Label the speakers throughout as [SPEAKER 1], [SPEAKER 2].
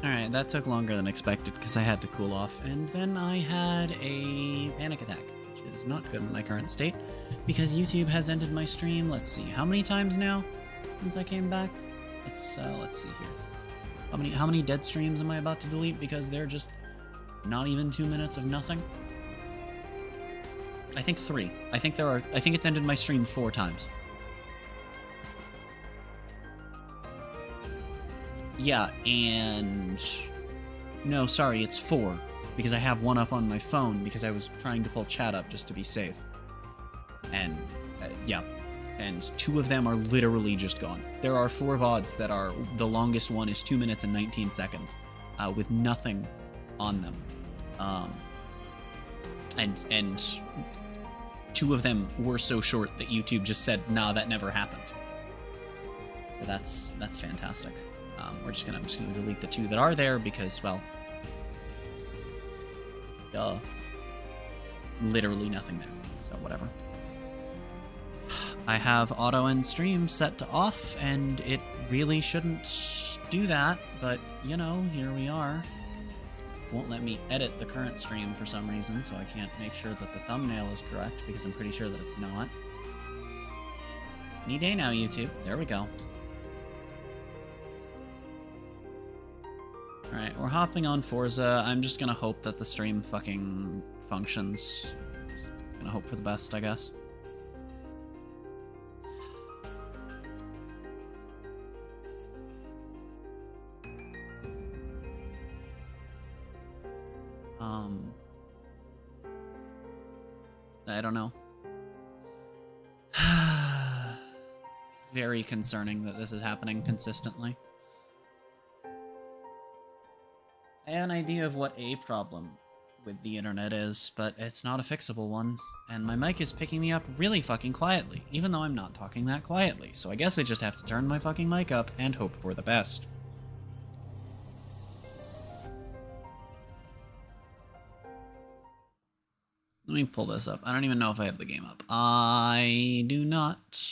[SPEAKER 1] Alright, that took longer than expected because I had to cool off, and then I had a panic attack, which is not good in my current state, because YouTube has ended my stream, let's see, how many times now since I came back? Let's see here. How many dead streams am I about to delete because they're just not even 2 minutes of nothing? I think 3. I think it's ended my stream 4 times. Yeah, and... No, sorry, it's 4. Because I have one up on my phone because I was trying to pull chat up just to be safe. And, yeah. And 2 of them are literally just gone. There are 4 VODs that are... The longest one is 2 minutes and 19 seconds. With nothing on them. And 2 of them were so short that YouTube just said, nah, that never happened. So that's fantastic. I'm just gonna delete the 2 that are there because, well, literally nothing there. So whatever. I have auto end stream set to off, and it really shouldn't do that, but you know, here we are. Won't let me edit the current stream for some reason, so I can't make sure that the thumbnail is correct because I'm pretty sure that it's not. Any day now, YouTube. There we go. Alright, we're hopping on Forza. I'm just gonna hope that the stream fucking functions. Gonna hope for the best, I guess. I don't know. It's very concerning that this is happening consistently. I have an idea of what a problem with the internet is, but it's not a fixable one. And my mic is picking me up really fucking quietly, even though I'm not talking that quietly. So I guess I just have to turn my fucking mic up and hope for the best. Let me pull this up. I don't even know if I have the game up. I do not.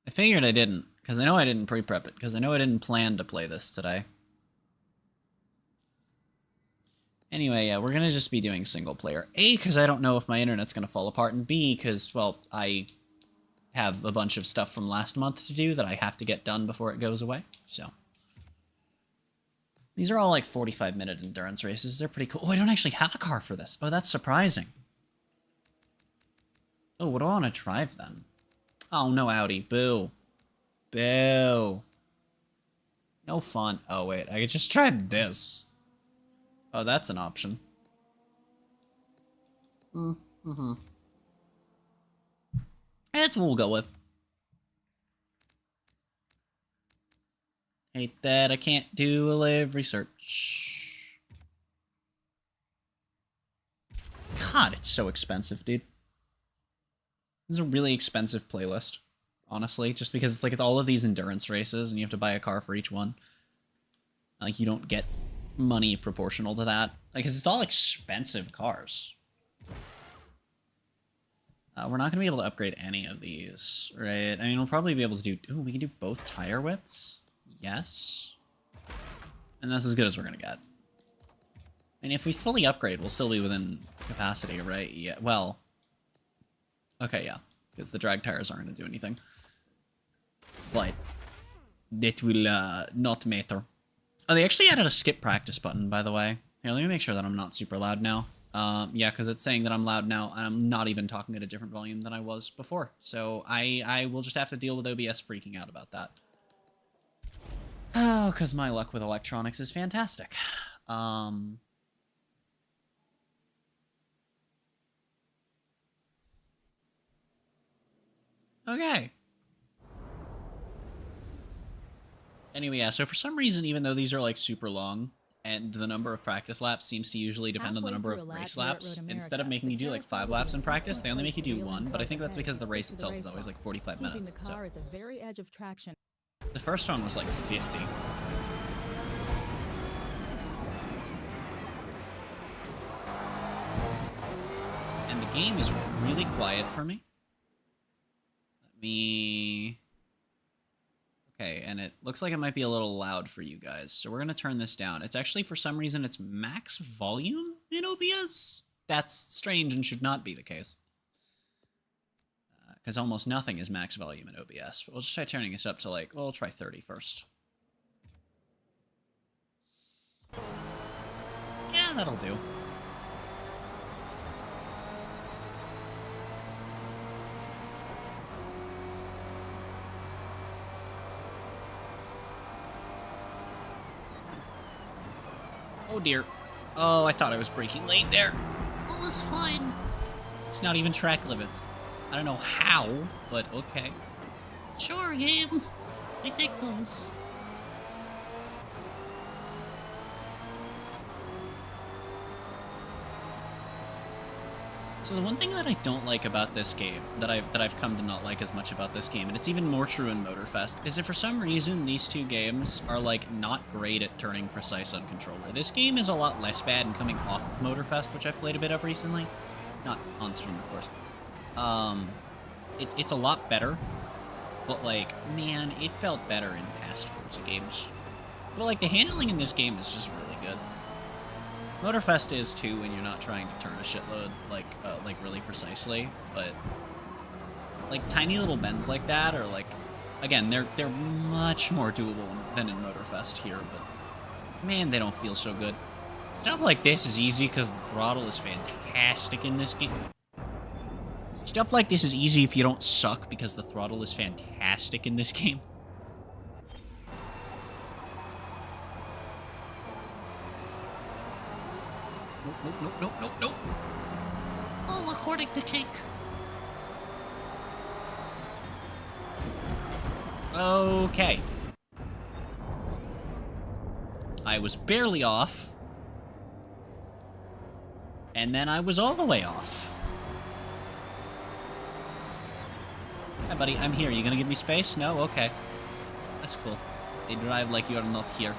[SPEAKER 1] I figured I didn't, because I know I didn't pre-prep it, because I know I didn't plan to play this today. Anyway, yeah, we're going to just be doing single player. A, because I don't know if my internet's going to fall apart, and B, because, well, I have a bunch of stuff from last month to do that I have to get done before it goes away, so. These are all like 45-minute endurance races. They're pretty cool. Oh, I don't actually have a car for this. Oh, that's surprising. Oh, what do I want to drive then? Oh, no Audi. Boo. Boo. No fun. Oh, wait. I could just try this. Oh, that's an option. Mm-hmm. That's what we'll go with. Hate that I can't do a live research. God, it's so expensive, dude. This is a really expensive playlist, honestly, just because it's like it's all of these endurance races and you have to buy a car for each one. Like, you don't get money proportional to that. Like, 'cause it's all expensive cars. We're not going to be able to upgrade any of these, right? I mean, we'll probably be able to do... Ooh, we can do both tire widths? Yes. And that's as good as we're going to get. And if we fully upgrade, we'll still be within capacity, right? Yeah, well... Okay, yeah. Because the drag tires aren't going to do anything. But... that will not matter. Oh, they actually added a skip practice button, by the way. Here, let me make sure that I'm not super loud now. Yeah, because it's saying that I'm loud now, and I'm not even talking at a different volume than I was before. So I will just have to deal with OBS freaking out about that. Oh, because my luck with electronics is fantastic. Okay. Anyway, yeah, so for some reason, even though these are, like, super long, and the number of practice laps seems to usually depend on the number of race laps, instead of making you do, like, 5 laps in practice, they only make you do 1, but I think that's because the race itself is always, like, 45 minutes, so. The first one was, like, 50. And the game is really quiet for me. Okay, and it looks like it might be a little loud for you guys, so we're going to turn this down. It's actually, for some reason, it's max volume in OBS. That's strange and should not be the case. Because almost nothing is max volume in OBS. But we'll just try turning this up to, like, well, we'll try 30 first. Yeah, that'll do. Oh dear. Oh, I thought I was braking late there. Oh, it's fine. It's not even track limits. I don't know how, but okay. Sure, game. I take those. So the one thing that I don't like about this game, that I've come to not like as much about this game, and it's even more true in Motorfest, is that for some reason these two games are like not great at turning precise on controller. This game is a lot less bad and coming off of Motorfest, which I've played a bit of recently. Not on stream, of course. It's a lot better, but like, man, it felt better in past Forza games. But like, the handling in this game is just really good. Motorfest is too when you're not trying to turn a shitload like really precisely, but like tiny little bends like that are like, again, they're much more doable than in Motorfest here, but man, they don't feel so good. Stuff like this is easy because the throttle is fantastic in this game. Stuff like this is easy if you don't suck because the throttle is fantastic in this game. Nope. All according to Cake. Okay. I was barely off. And then I was all the way off. Hi, buddy. I'm here. You gonna give me space? No? Okay. That's cool. They drive like you're not here.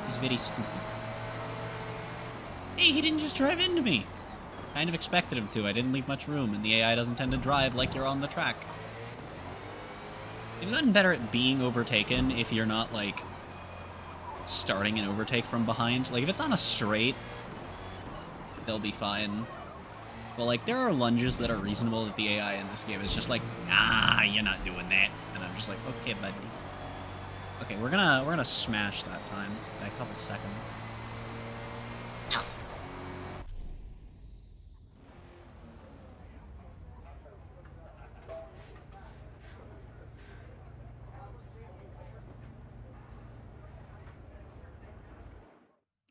[SPEAKER 1] He's very stupid. Hey, he didn't just drive into me. Kind of expected him to. I didn't leave much room, and the AI doesn't tend to drive like you're on the track. They've gotten better at being overtaken if you're not, like, starting an overtake from behind. Like, if it's on a straight, they'll be fine. But, like, there are lunges that are reasonable that the AI in this game is just like, nah, you're not doing that. And I'm just like, okay, buddy. Okay, we're gonna smash that time by a couple seconds.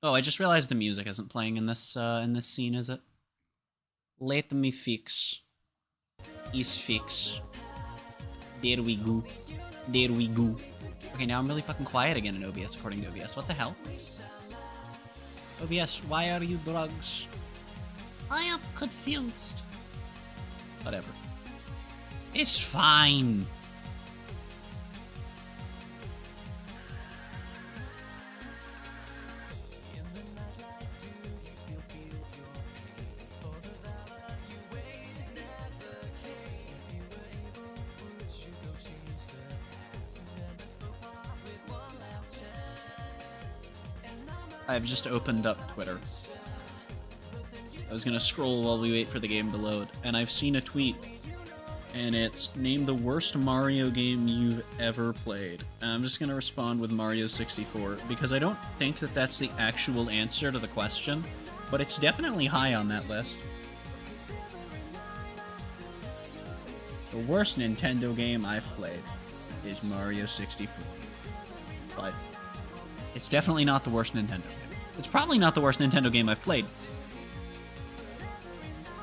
[SPEAKER 1] Oh, I just realized the music isn't playing in this scene, is it? Let me fix. Is fix. There we go. There we go. Okay, now I'm really fucking quiet again in OBS, according to OBS. What the hell? OBS, why are you drugs? I am confused. Whatever. It's fine. I've just opened up Twitter. I was gonna scroll while we wait for the game to load, and I've seen a tweet, and it's, name the worst Mario game you've ever played. And I'm just gonna respond with Mario 64, because I don't think that that's the actual answer to the question, but it's definitely high on that list. The worst Nintendo game I've played is Mario 64. But it's definitely not the worst Nintendo game. It's probably not the worst Nintendo game I've played.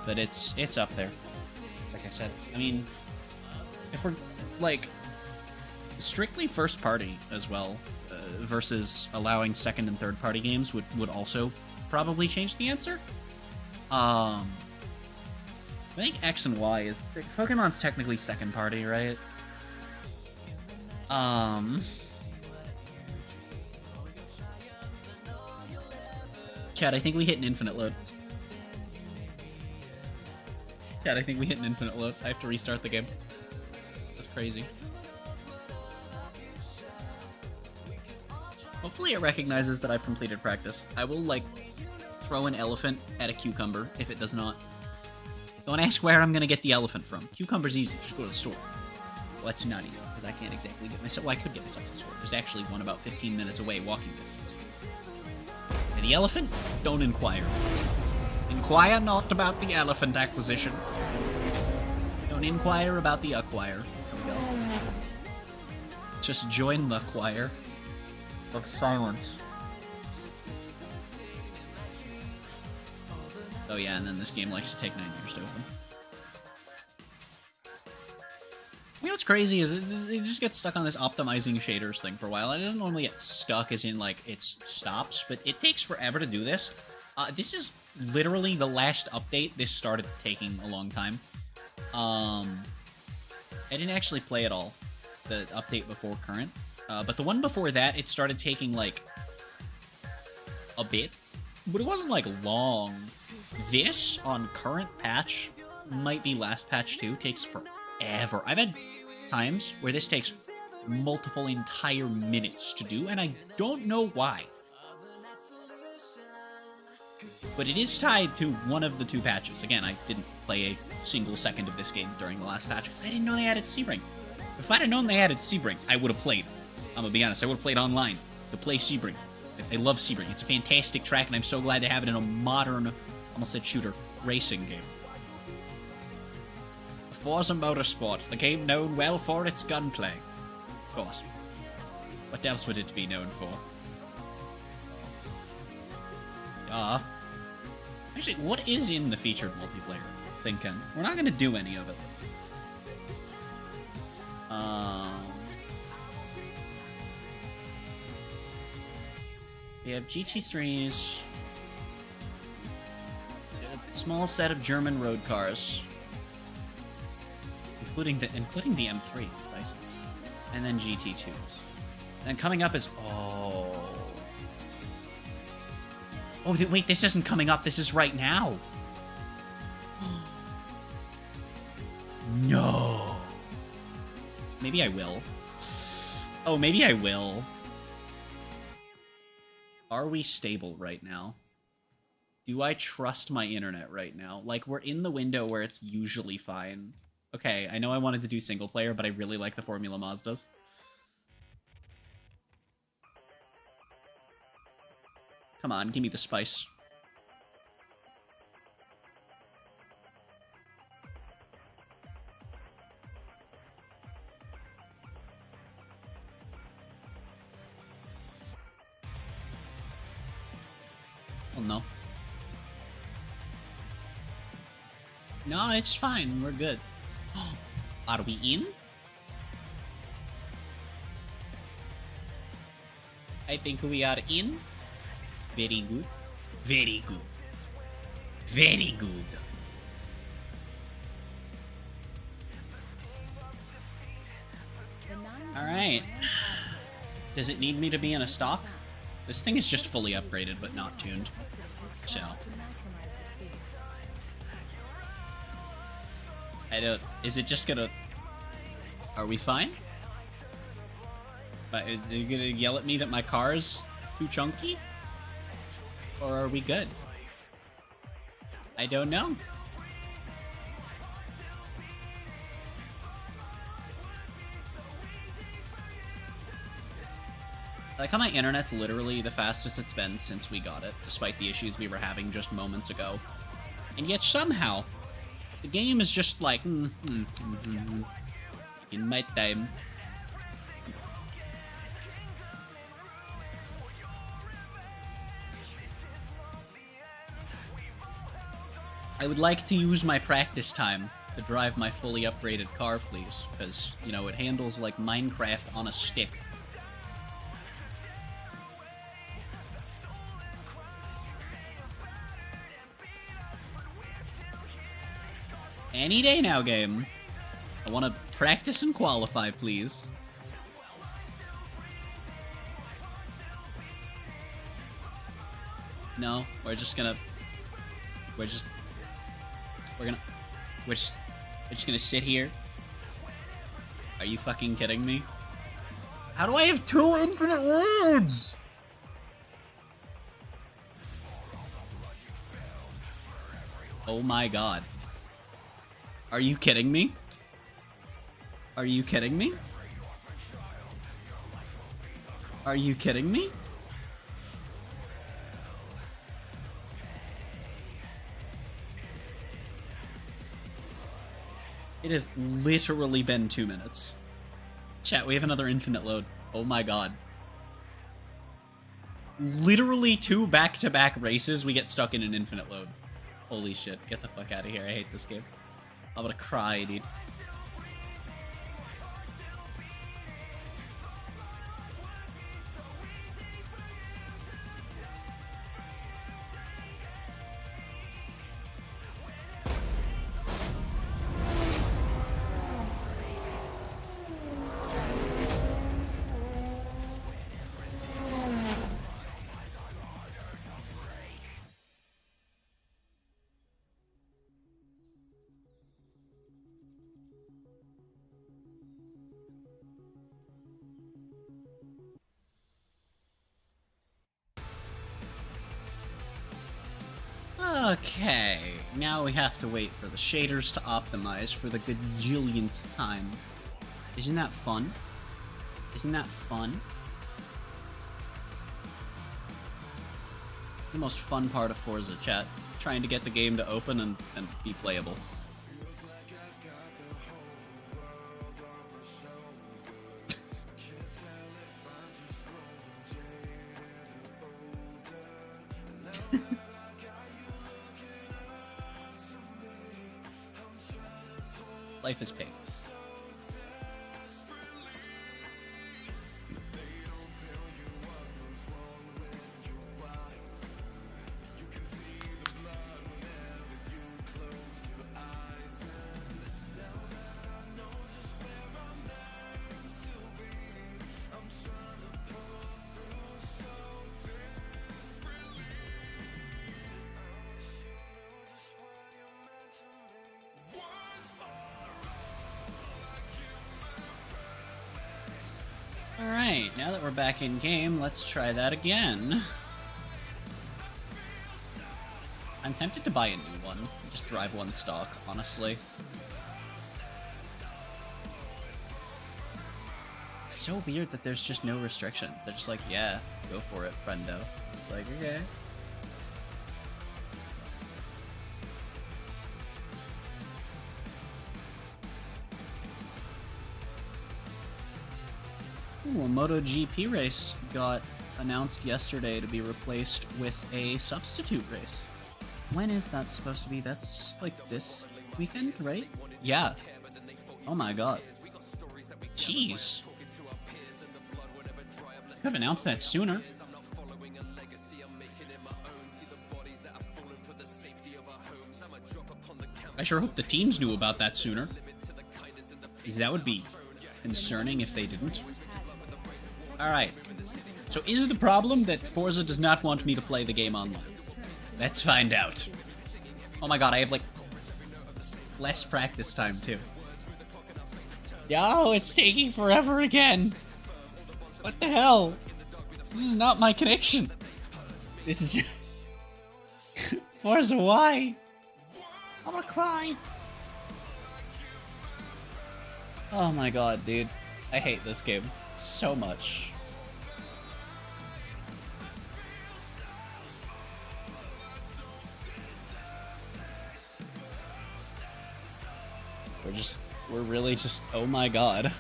[SPEAKER 1] But it's up there. Like I said. I mean, if we're, like, strictly first party as well, versus allowing second and third party games would also probably change the answer. I think X and Y is... Pokemon's technically second party, right? Chad, I think we hit an infinite load. Chad, I think we hit an infinite load. I have to restart the game. That's crazy. Hopefully it recognizes that I've completed practice. I will, like, throw an elephant at a cucumber if it does not. Don't ask where I'm gonna get the elephant from. Cucumber's easy, just go to the store. Well, that's not easy, because I can't exactly get myself... Well, I could get myself to the store. There's actually one about 15 minutes away, walking distance. And the elephant? Don't inquire. Inquire not about the elephant acquisition. Don't inquire about the acquire. There we go. Just join the choir of silence. Oh yeah, and then this game likes to take 9 years to open. You know what's crazy is it just gets stuck on this optimizing shaders thing for a while. It doesn't normally get stuck as in, like, it stops, but it takes forever to do this. This is literally the last update. This started taking a long time. I didn't actually play it all, the update before current. But the one before that, it started taking, like, a bit. But it wasn't, like, long. This, on current patch, might be last patch too, takes forever. I've had times where this takes multiple entire minutes to do, and I don't know why. But it is tied to one of the 2 patches. Again, I didn't play a single second of this game during the last patch, because I didn't know they added Sebring. If I'd have known they added Sebring, I would have played. I'm gonna be honest, I would have played online to play Sebring. I love Sebring. It's a fantastic track, and I'm so glad to have it in a modern, almost said shooter, racing game. Forza Motorsport, the game known well for its gunplay. Of course. What else would it be known for? Actually, what is in the featured multiplayer? Thinking. We're not gonna do any of it. We have GT3s. A small set of German road cars. Including the M3, and then GT2s. And coming up is wait, this isn't coming up. This is right now. No. Maybe I will. Oh, maybe I will. Are we stable right now? Do I trust my internet right now? Like, we're in the window where it's usually fine. Okay, I know I wanted to do single player, but I really like the Formula Mazdas. Come on, give me the spice. Oh no. No, it's fine. We're good. Are we in? I think we are in. Very good. Very good. Very good. Alright. Does it need me to be in a stock? This thing is just fully upgraded, but not tuned. So. I don't... Is it just gonna... Are we fine? But is it gonna yell at me that my car's too chunky? Or are we good? I don't know. I like how my internet's literally the fastest it's been since we got it, despite the issues we were having just moments ago. And yet somehow, the game is just like, in my time. I would like to use my practice time to drive my fully upgraded car, please. Because, you know, it handles like Minecraft on a stick. Any day now, game. I want to practice and qualify, please. No, we're just gonna sit here. Are you fucking kidding me? How do I have 2 infinite words? Oh my god. Are you kidding me? Are you kidding me? Are you kidding me? It has literally been 2 minutes. Chat, we have another infinite load. Oh my god. Literally 2 back-to-back races, we get stuck in an infinite load. Holy shit, get the fuck out of here. I hate this game. I'm gonna cry, dude. Okay, now we have to wait for the shaders to optimize for the gajillionth time. Isn't that fun? Isn't that fun? The most fun part of Forza, chat. Trying to get the game to open and be playable. Life is pain. Alright, now that we're back in game, let's try that again. I'm tempted to buy a new one. Just drive one stock, honestly. It's so weird that there's just no restrictions. They're just like, yeah, go for it, friendo. It's like, okay. Ooh, a MotoGP race got announced yesterday to be replaced with a substitute race. When is that supposed to be? That's like this weekend, right? Yeah. Oh my god. Jeez. Could have announced that sooner. I sure hope the teams knew about that sooner. That would be concerning if they didn't. Alright. So is the problem that Forza does not want me to play the game online? Let's find out. Oh my god, I have like less practice time too. Yo, it's taking forever again. What the hell? This is not my connection. This is Forza, why? I'm gonna cry. Oh my god, dude. I hate this game so much. We're really just, oh my god.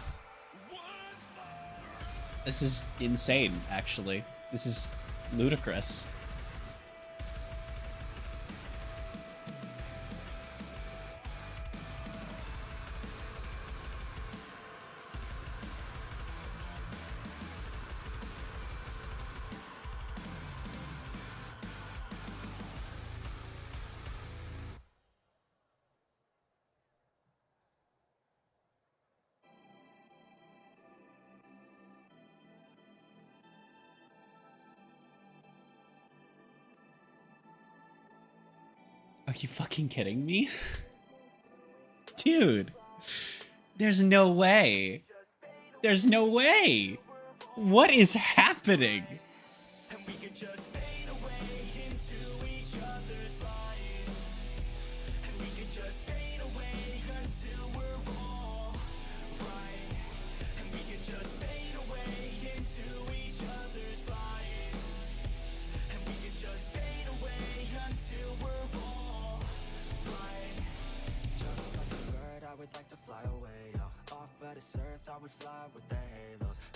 [SPEAKER 1] This is insane, actually. This is ludicrous. Are you fucking kidding me? Dude, there's no way. There's no way. What is happening?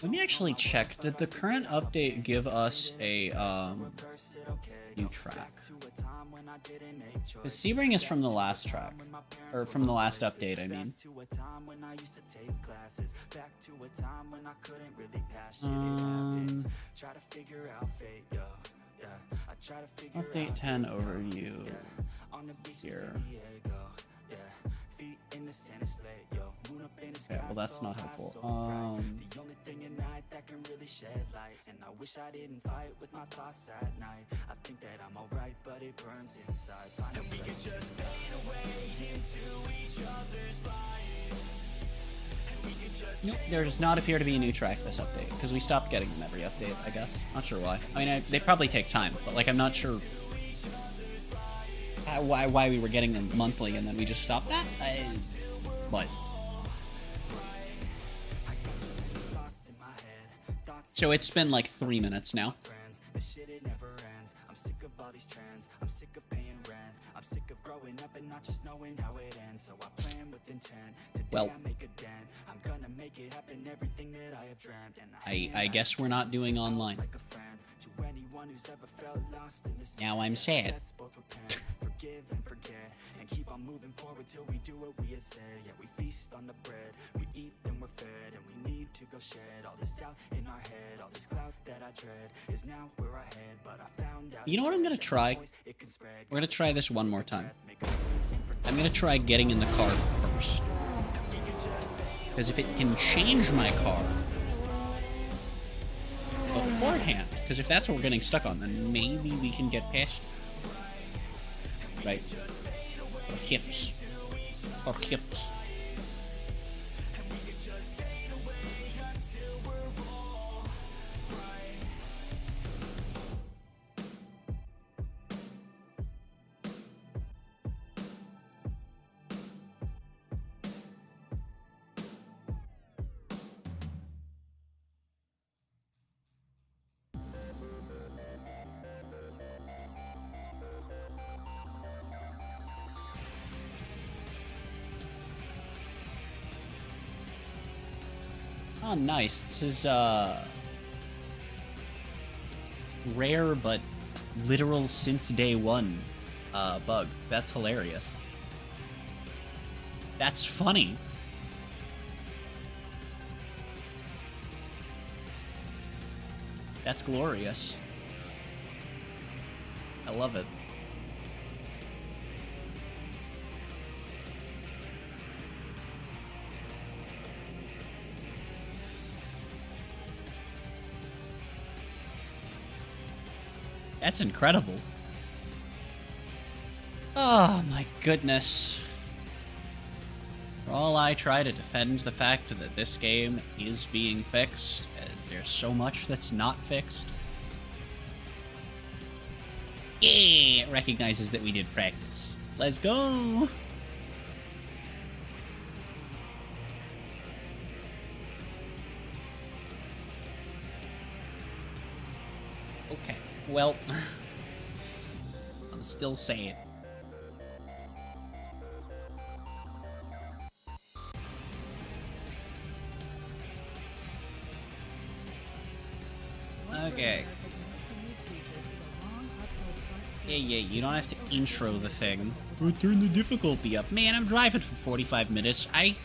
[SPEAKER 1] Let me actually check. Did the current update give us a new track? Because Sebring is from the last track. Or from the last update, I mean. Update 10 overview here. Okay, well that's not helpful. The only thing at night that can really shed light, and I wish I didn't fight with my thoughts at night. I think that I'm alright, but it burns inside. And we can just fade away into each other's lives. Nope, there does not appear to be a new track this update, because we stopped getting them every update, I guess. Not sure why. I mean, they probably take time, but like I'm not sure why we were getting them monthly and then we just stopped that. But so it's been like 3 minutes now. I'm sick of paying rent. I'm sick of growing up and not just knowing how it ends. So I plan with intent. Today I make a dent. I'm gonna make it happen, everything that I have dreamt. And I guess we're not doing online. Now I'm sad. Forgive and forget and keep on moving forward till we do what we had said. Yeah, we feast on the bread, we eat then we're fed, and we need to go shed all this doubt in our head. All this cloud that I dread is now where I head, but I found out. You know what I'm gonna try? We're gonna try this one more time. I'm gonna try getting in the car first, because if it can change my car beforehand, because if that's what we're getting stuck on, then maybe we can get past. Right. Or hips. Or hips. Oh, nice. This is, rare but literal since day one, bug. That's hilarious. That's funny. That's glorious. I love it. That's incredible. Oh my goodness. For all I try to defend the fact that this game is being fixed, as there's so much that's not fixed. Yeah, it recognizes that we did practice. Let's go! Okay. Well, I'm still saying. Okay. Yeah, you don't have to intro the thing. Or turn the difficulty up. Man, I'm driving for 45 minutes. I'm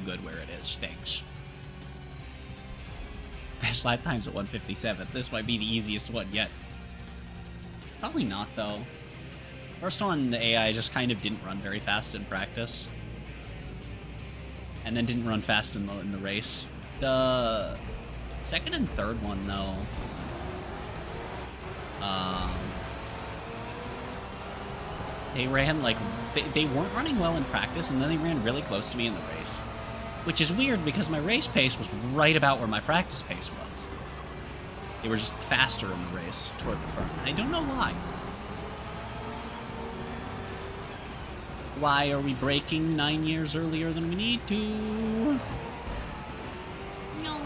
[SPEAKER 1] good where it is. Thanks. Best lap times at 157. This might be the easiest one yet. Probably not, though. First one, the AI just kind of didn't run very fast in practice. And then didn't run fast in the race. The second and third one, though. They ran, they weren't running well in practice, and then they ran really close to me in the race. Which is weird, because my race pace was right about where my practice pace was. They were just faster in the race toward the front. I don't know why. Why are we braking 9 years earlier than we need to? No.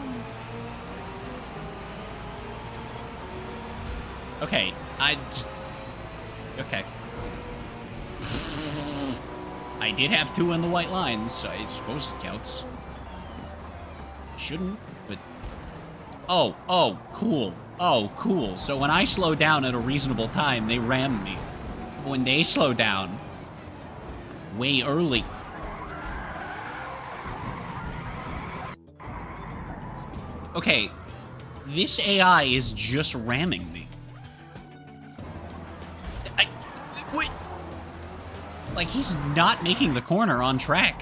[SPEAKER 1] Okay, okay. I did have 2 in the white lines, so I suppose it counts. Shouldn't, but... Oh, cool. Oh, cool. So when I slow down at a reasonable time, they ram me. When they slow down, way early. Okay, this AI is just ramming me. Wait. Like, he's not making the corner on track.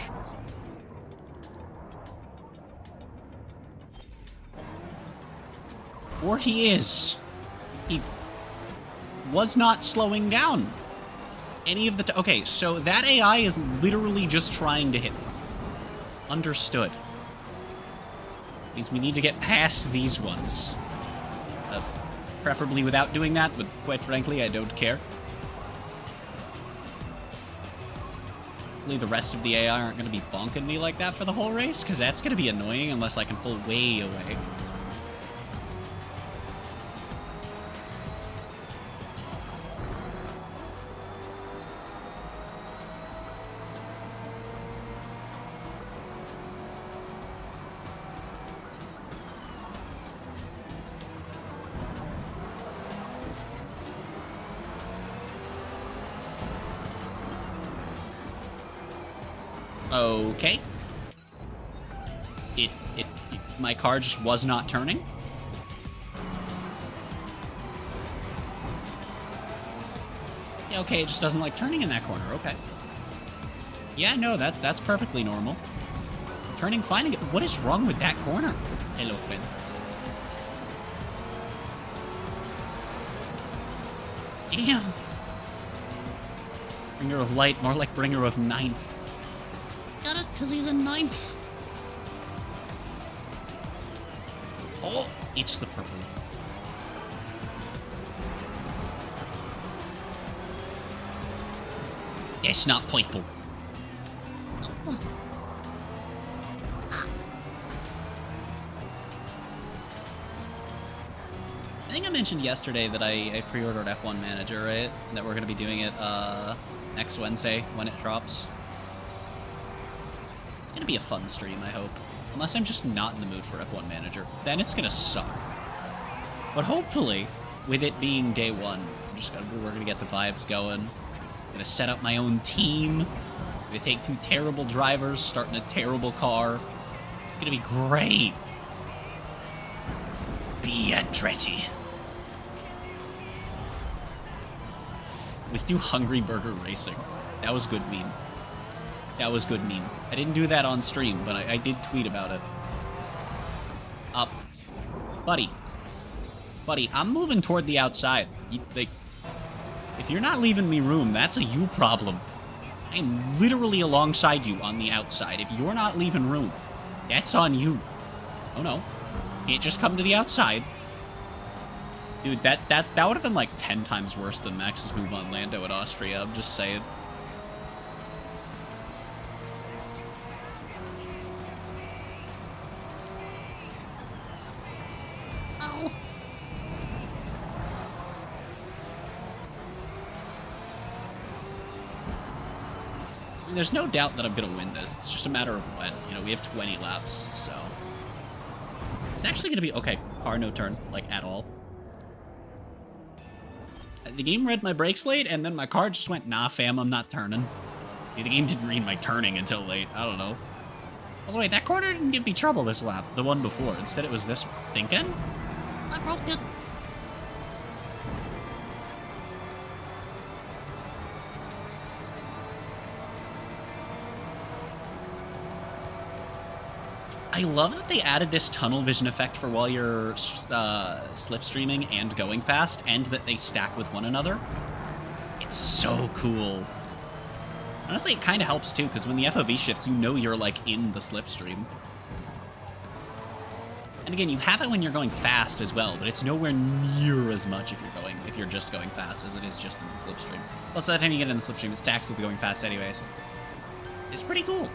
[SPEAKER 1] Or he is. He was not slowing down any of the okay, so that AI is literally just trying to hit me. Understood. Means we need to get past these ones. Preferably without doing that, but quite frankly, I don't care. Hopefully the rest of the AI aren't going to be bonking me like that for the whole race, because that's going to be annoying unless I can pull way away. Okay. My car just was not turning. Yeah, okay, it just doesn't like turning in that corner. Okay. Yeah, no, that's perfectly normal. Turning fine again. What is wrong with that corner? Hello, friend. Damn. Bringer of light, more like bringer of ninth. Got it, because he's in ninth. Oh, it's the purple. It's not purple. I think I mentioned yesterday that I pre-ordered F1 Manager, right? That we're going to be doing it next Wednesday when it drops. It's going to be a fun stream, I hope. Unless I'm just not in the mood for F1 Manager. Then it's going to suck. But hopefully, with it being day one, we're going to get the vibes going. I'm going to set up my own team. I'm going to take two terrible drivers, start in a terrible car. It's going to be great. Be Andretti. We do Hungry Burger Racing. That was good meme. That was good meme. I didn't do that on stream, but I did tweet about it. Up. Buddy. Buddy, I'm moving toward the outside. If you're not leaving me room, that's a you problem. I'm literally alongside you on the outside. If you're not leaving room, that's on you. Oh no. Can't just come to the outside. Dude, that would have been like 10 times worse than Max's move on Lando at Austria, I'm just saying. Ow. I mean, there's no doubt that I'm gonna win this. It's just a matter of when. You know, we have 20 laps, so... It's actually gonna be... Okay, car no turn, like, at all. The game read my brakes late, and then my car just went, nah, fam, I'm not turning. The game didn't read my turning until late. I don't know. Also, wait, that corner didn't give me trouble this lap, the one before. Instead, it was this thinking. I broke it. I love that they added this tunnel vision effect for while you're slipstreaming and going fast, and that they stack with one another. It's so cool. Honestly, it kind of helps too, because when the FOV shifts, you know you're like in the slipstream. And again, you have it when you're going fast as well, but it's nowhere near as much if you're just going fast as it is just in the slipstream. Plus, by the time you get in the slipstream, it stacks with going fast anyway, so it's pretty cool.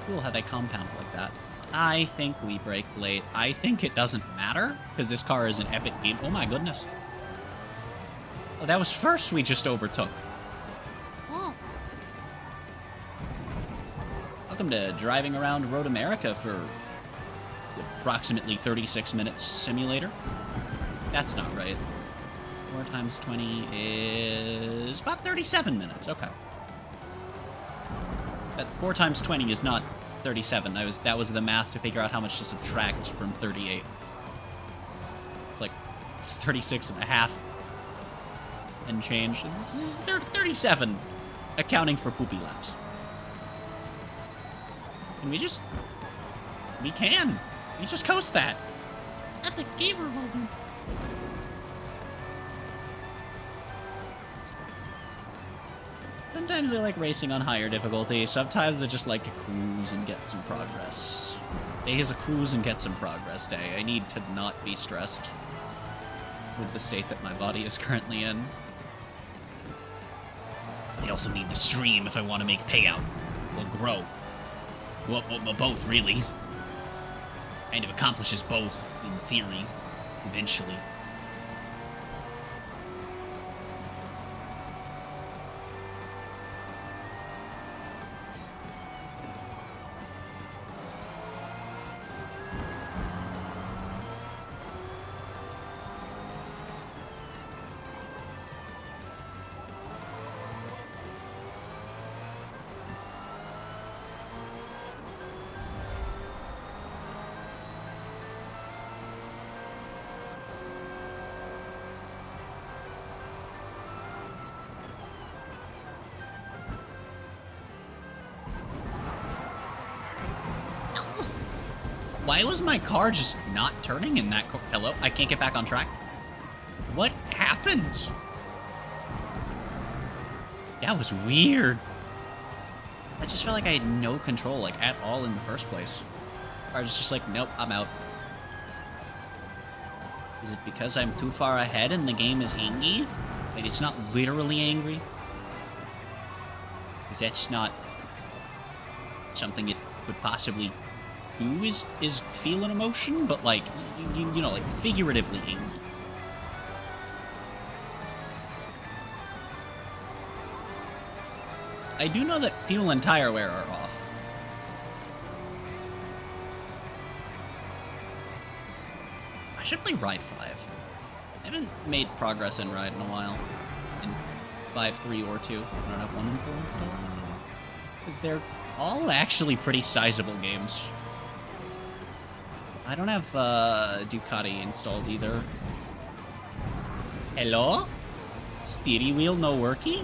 [SPEAKER 1] Cool how they compound like that. I think we braked late. I think it doesn't matter, because this car is an epic game. Oh my goodness. Oh, that was first we just overtook. Oh. Welcome to driving around Road America for approximately 36 minutes simulator. That's not right. 4 times 20 is about 37 minutes. Okay. That 4 times 20 is not 37. That was the math to figure out how much to subtract from 38. It's like 36 and a half and change. This is 37, accounting for poopy laps. And we just coast that. Epic gamer moment. Sometimes I like racing on higher difficulty. Sometimes I just like to cruise and get some progress. Today is a cruise and get some progress day. I need to not be stressed with the state that my body is currently in. I also need to stream if I want to make payout. Or grow. Well, both, really. Kind of accomplishes both, in theory, eventually. Why was my car just not turning in that Hello? I can't get back on track? What happened? That was weird. I just felt like I had no control, like, at all in the first place. I was just like, nope, I'm out. Is it because I'm too far ahead and the game is angry? Like, it's not literally angry? Because that's not something it could possibly do is feel an emotion, but like, you know, like figuratively angry. I do know that fuel and tire wear are off. I should play Ride 5. I haven't made progress in Ride in a while. In 5, 3, or 2. I don't have 1 and 4 installed. Because they're all actually pretty sizable games. I don't have Ducati installed either. Hello? Steering wheel no worky?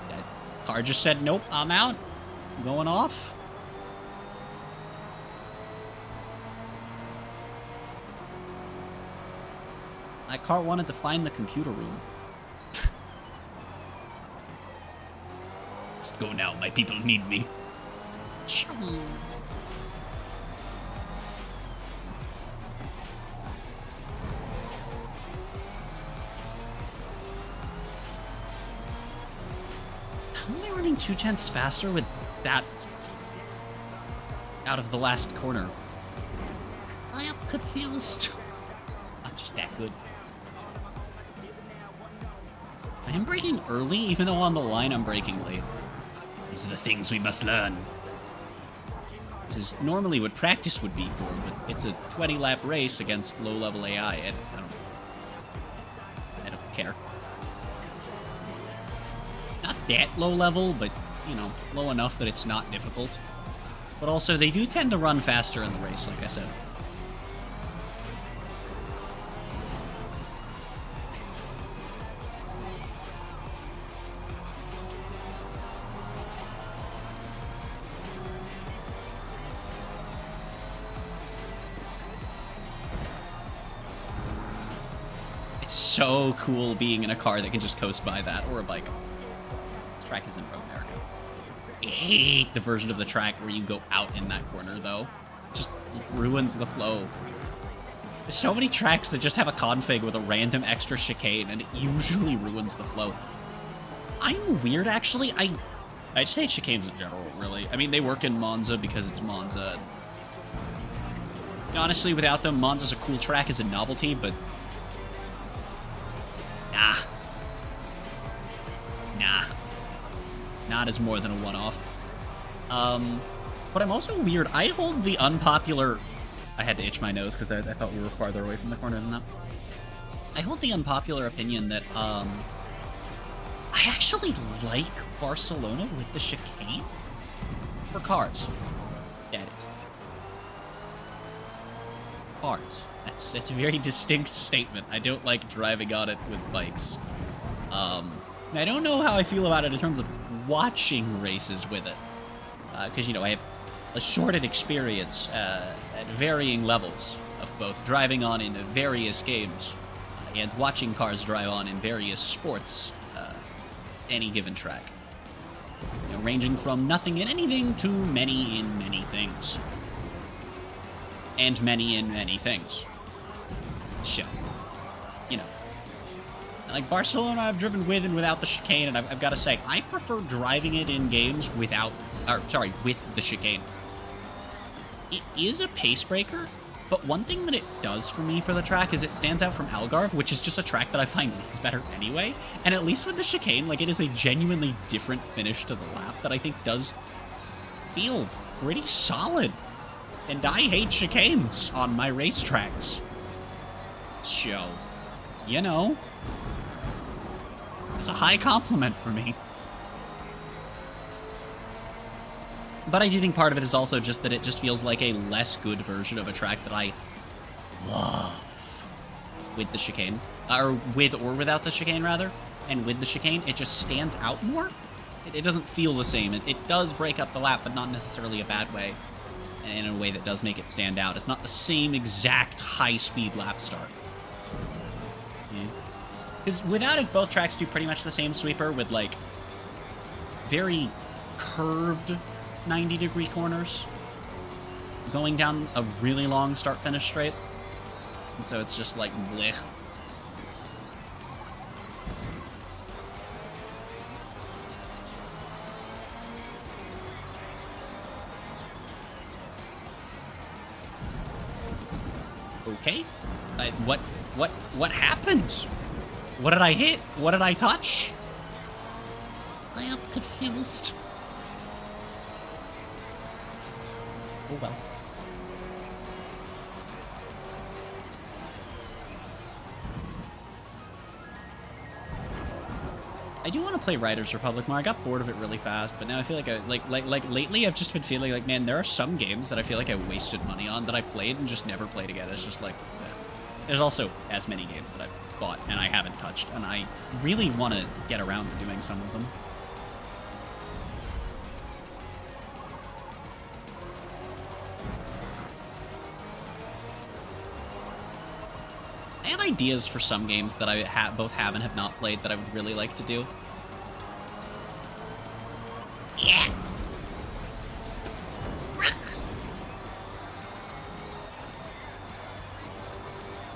[SPEAKER 1] That car just said, nope, I'm out. I'm going off. My car wanted to find the computer room. Let's go now, my people need me. How am I running 2/10 faster with that out of the last corner? I am confused. Not just that good. I am braking early, even though on the line I'm braking late. These are the things we must learn. This is normally what practice would be for, but it's a 20-lap race against low-level AI, and I don't care. Not that low level, but, you know, low enough that it's not difficult. But also, they do tend to run faster in the race, like I said. It's so cool being in a car that can just coast by that, or a bike. This track is in Road America. I hate the version of the track where you go out in that corner, though. It just ruins the flow. There's so many tracks that just have a config with a random extra chicane, and it usually ruins the flow. I'm weird, actually. I just hate chicanes in general, really. I mean, they work in Monza because it's Monza. And honestly, without them, Monza's a cool track as a novelty, but Nah. Not as more than a one-off. But I'm also weird. I hold the unpopular... I had to itch my nose because I thought we were farther away from the corner than that. I hold the unpopular opinion that, I actually like Barcelona with the chicane for cars. That is. Cars. That's a very distinct statement. I don't like driving on it with bikes. I don't know how I feel about it in terms of watching races with it. Because, you know, I have assorted experience at varying levels of both driving on in various games and watching cars drive on in various sports, any given track. You know, ranging from nothing in anything to many in many things. And many in many things. So, you know. Like, Barcelona I've driven with and without the chicane, and I've got to say, I prefer driving it in games without, or, sorry, with the chicane. It is a pace breaker, but one thing that it does for me for the track is it stands out from Algarve, which is just a track that I find is better anyway, and at least with the chicane, like, it is a genuinely different finish to the lap that I think does feel pretty solid. And I hate chicanes on my racetracks. So, you know, it's a high compliment for me. But I do think part of it is also just that it just feels like a less good version of a track that I love with the chicane. Or with or without the chicane, rather. And with the chicane, it just stands out more. It doesn't feel the same. It does break up the lap, but not necessarily a bad way. And in a way that does make it stand out. It's not the same exact high-speed lap start. Because without it, both tracks do pretty much the same sweeper with, like, very curved 90-degree corners going down a really long start-finish straight. And so it's just like, blech. Okay. What happened? What did I hit? What did I touch? I am confused. Oh well. I do want to play Riders Republic more. I got bored of it really fast, but now I feel like lately I've just been feeling like, man, there are some games that I feel like I wasted money on that I played and just never played again. It's just like, there's also as many games that I've bought and I haven't touched, and I really want to get around to doing some of them. I have ideas for some games that I both have and have not played that I would really like to do. Yeah.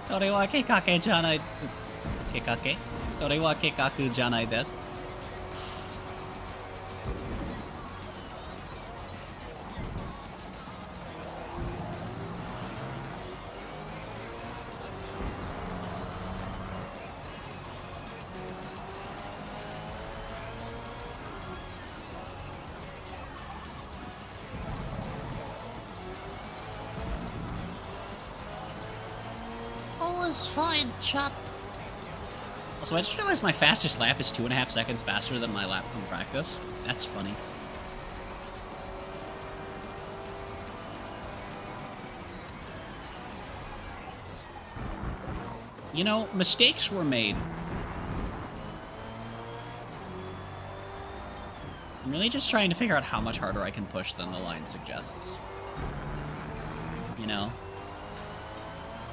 [SPEAKER 1] Sore wa kekake janai... Kekake? Sore wa kekaku janai desu. Fine, chop. Also, I just realized my fastest lap is 2.5 seconds faster than my lap from practice. That's funny. You know, mistakes were made. I'm really just trying to figure out how much harder I can push than the line suggests. You know?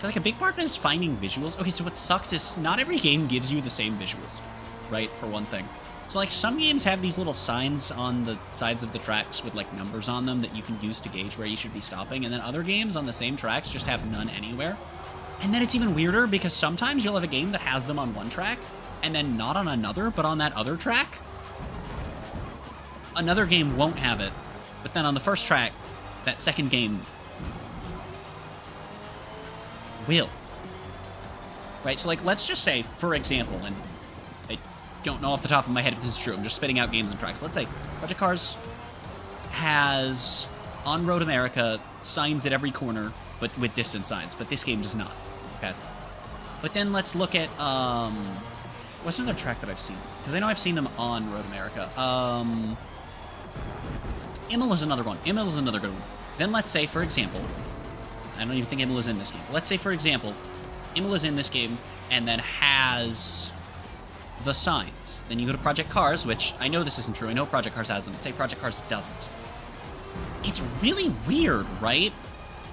[SPEAKER 1] Like, a big part of it is finding visuals. Okay, so what sucks is not every game gives you the same visuals, right, for one thing. So, like, some games have these little signs on the sides of the tracks with, like, numbers on them that you can use to gauge where you should be stopping, and then other games on the same tracks just have none anywhere. And then it's even weirder because sometimes you'll have a game that has them on one track, and then not on another, but on that other track. Another game won't have it, but then on the first track, that second game will. Right, so, like, let's just say, for example, and I don't know off the top of my head if this is true, I'm just spitting out games and tracks. Let's say Project Cars has on Road America, signs at every corner, but with distance signs, but this game does not. Okay. But then let's look at, what's another track that I've seen? Because I know I've seen them on Road America. Imola's another one. Imola's another good one. Then let's say, for example, I don't even think Imola's in this game. Let's say, for example, Imola's in this game and then has the signs. Then you go to Project Cars, which I know this isn't true. I know Project Cars has them. Let's say Project Cars doesn't. It's really weird, right?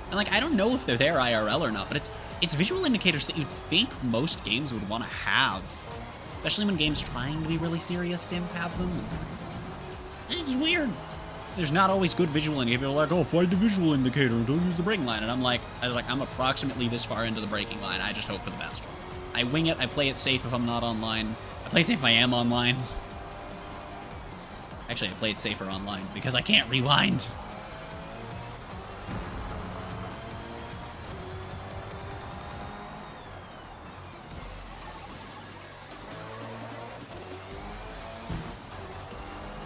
[SPEAKER 1] And, like, I don't know if they're there IRL or not, but it's visual indicators that you'd think most games would want to have. Especially when games trying to be really serious, Sims have them. It's weird. There's not always good visual indicators. People are like, oh, find the visual indicator and don't use the braking line. And I'm approximately this far into the braking line. I just hope for the best. I wing it. I play it safe if I'm not online. I play it safe if I am online. Actually, I play it safer online because I can't rewind.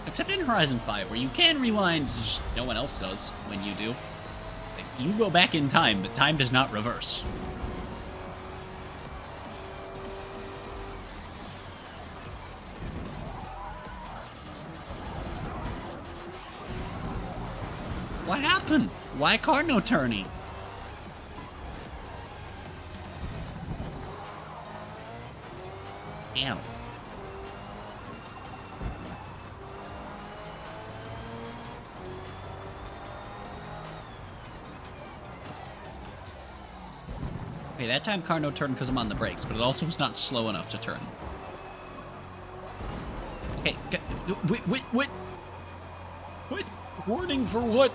[SPEAKER 1] Except in Horizon 5, where you can rewind, just no one else does when you do. Like, you go back in time, but time does not reverse. What happened? Why car no turning? Ow. Okay, that time car no turn because I'm on the brakes, but it also was not slow enough to turn. Okay, what? Warning for what?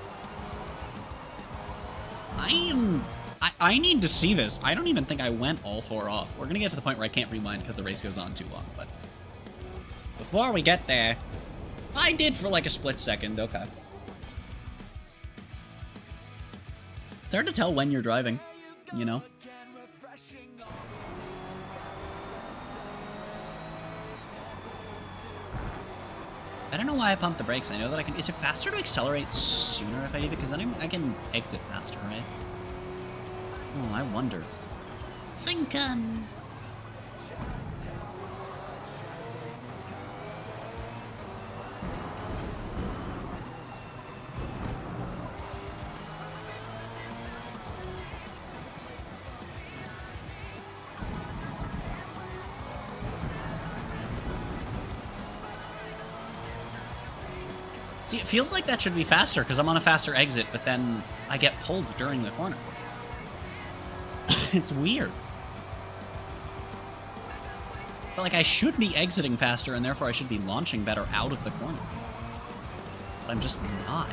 [SPEAKER 1] I need to see this. I don't even think I went all four off. We're gonna get to the point where I can't rewind because the race goes on too long, but before we get there, I did for like a split second, okay. It's hard to tell when you're driving, you know? I don't know why I pumped the brakes. I know that I can... Is it faster to accelerate sooner if I do it? Because then I can exit faster, right? Oh, I wonder. Thinkin'. See, it feels like that should be faster because I'm on a faster exit, but then I get pulled during the corner. It's weird. But, like, I should be exiting faster, and therefore I should be launching better out of the corner. But I'm just not.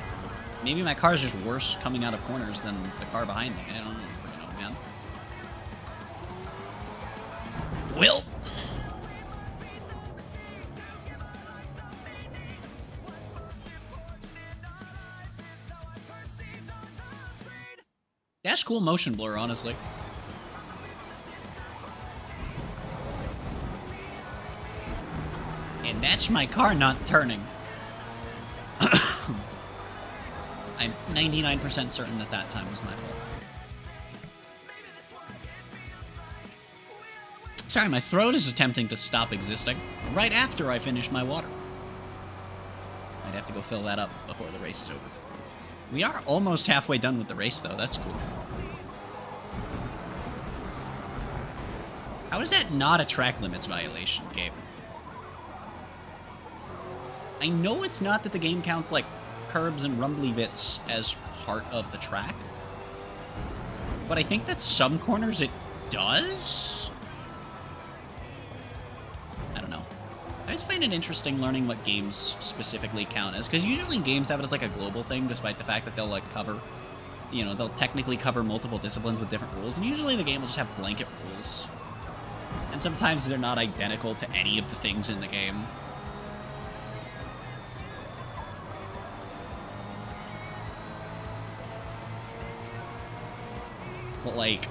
[SPEAKER 1] Maybe my car's just worse coming out of corners than the car behind me. I don't know, man. Will. That's cool motion blur, honestly. And that's my car not turning. I'm 99% certain that that time was my fault. Sorry, my throat is attempting to stop existing right after I finish my water. I'd have to go fill that up before the race is over. We are almost halfway done with the race, though. That's cool. How is that not a track limits violation, Gabe? I know it's not that the game counts, like, curbs and rumbly bits as part of the track. But I think that some corners it does? I don't know. I just find it interesting learning what games specifically count as, because usually games have it as like a global thing, despite the fact that they'll like cover, you know, they'll technically cover multiple disciplines with different rules, and usually the game will just have blanket rules. And sometimes they're not identical to any of the things in the game. But like,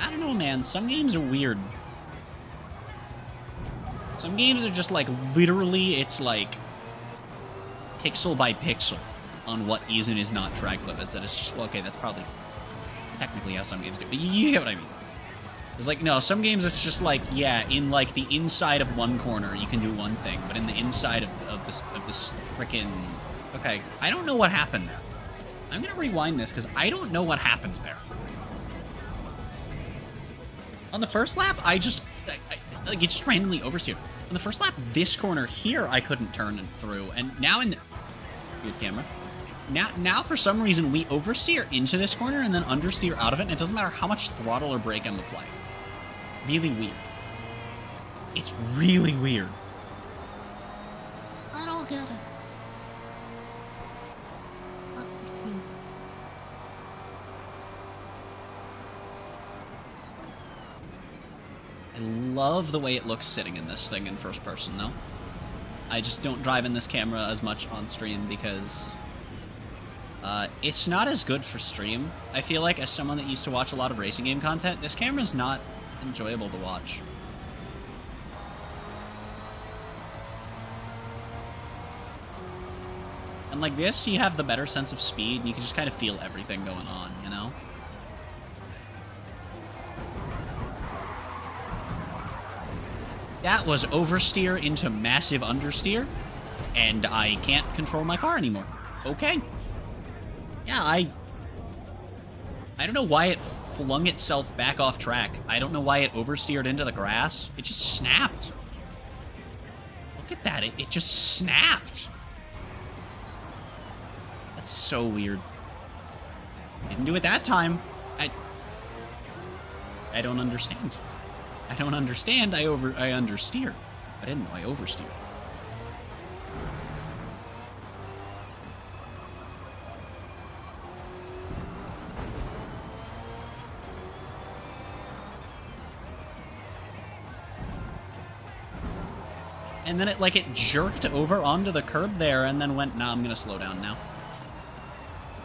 [SPEAKER 1] I don't know, man, some games are weird. Some games are just like, literally, it's like pixel by pixel. on what is and is not track limits. That it's just, well, okay, that's probably technically how some games do. But you get what I mean. It's like, no, some games it's just like, yeah, in like the inside of one corner you can do one thing, but in the inside of this freaking... Okay, I don't know what happened there. I'm gonna rewind this because I don't know what happened there. On the first lap, like it just randomly oversteered. On the first lap, this corner here I couldn't turn through, and now in the... Good camera. Now for some reason we oversteer into this corner and then understeer out of it, and it doesn't matter how much throttle or brake I'm applying. Really weird. It's really weird.
[SPEAKER 2] I don't get it. I'm confused.
[SPEAKER 1] I love the way it looks sitting in this thing in first person, though. I just don't drive in this camera as much on stream because it's not as good for stream. I feel like as someone that used to watch a lot of racing game content, this camera's not enjoyable to watch. And like this, you have the better sense of speed, and you can just kind of feel everything going on, you know? That was oversteer into massive understeer, and I can't control my car anymore. Okay. Yeah, I don't know why it flung itself back off track. I don't know why it oversteered into the grass. It just snapped. Look at that. It just snapped. That's so weird. Didn't do it that time. I don't understand. I don't understand. I understeer. I didn't know I oversteered. And then it jerked over onto the curb there and then went, nah, I'm gonna slow down now.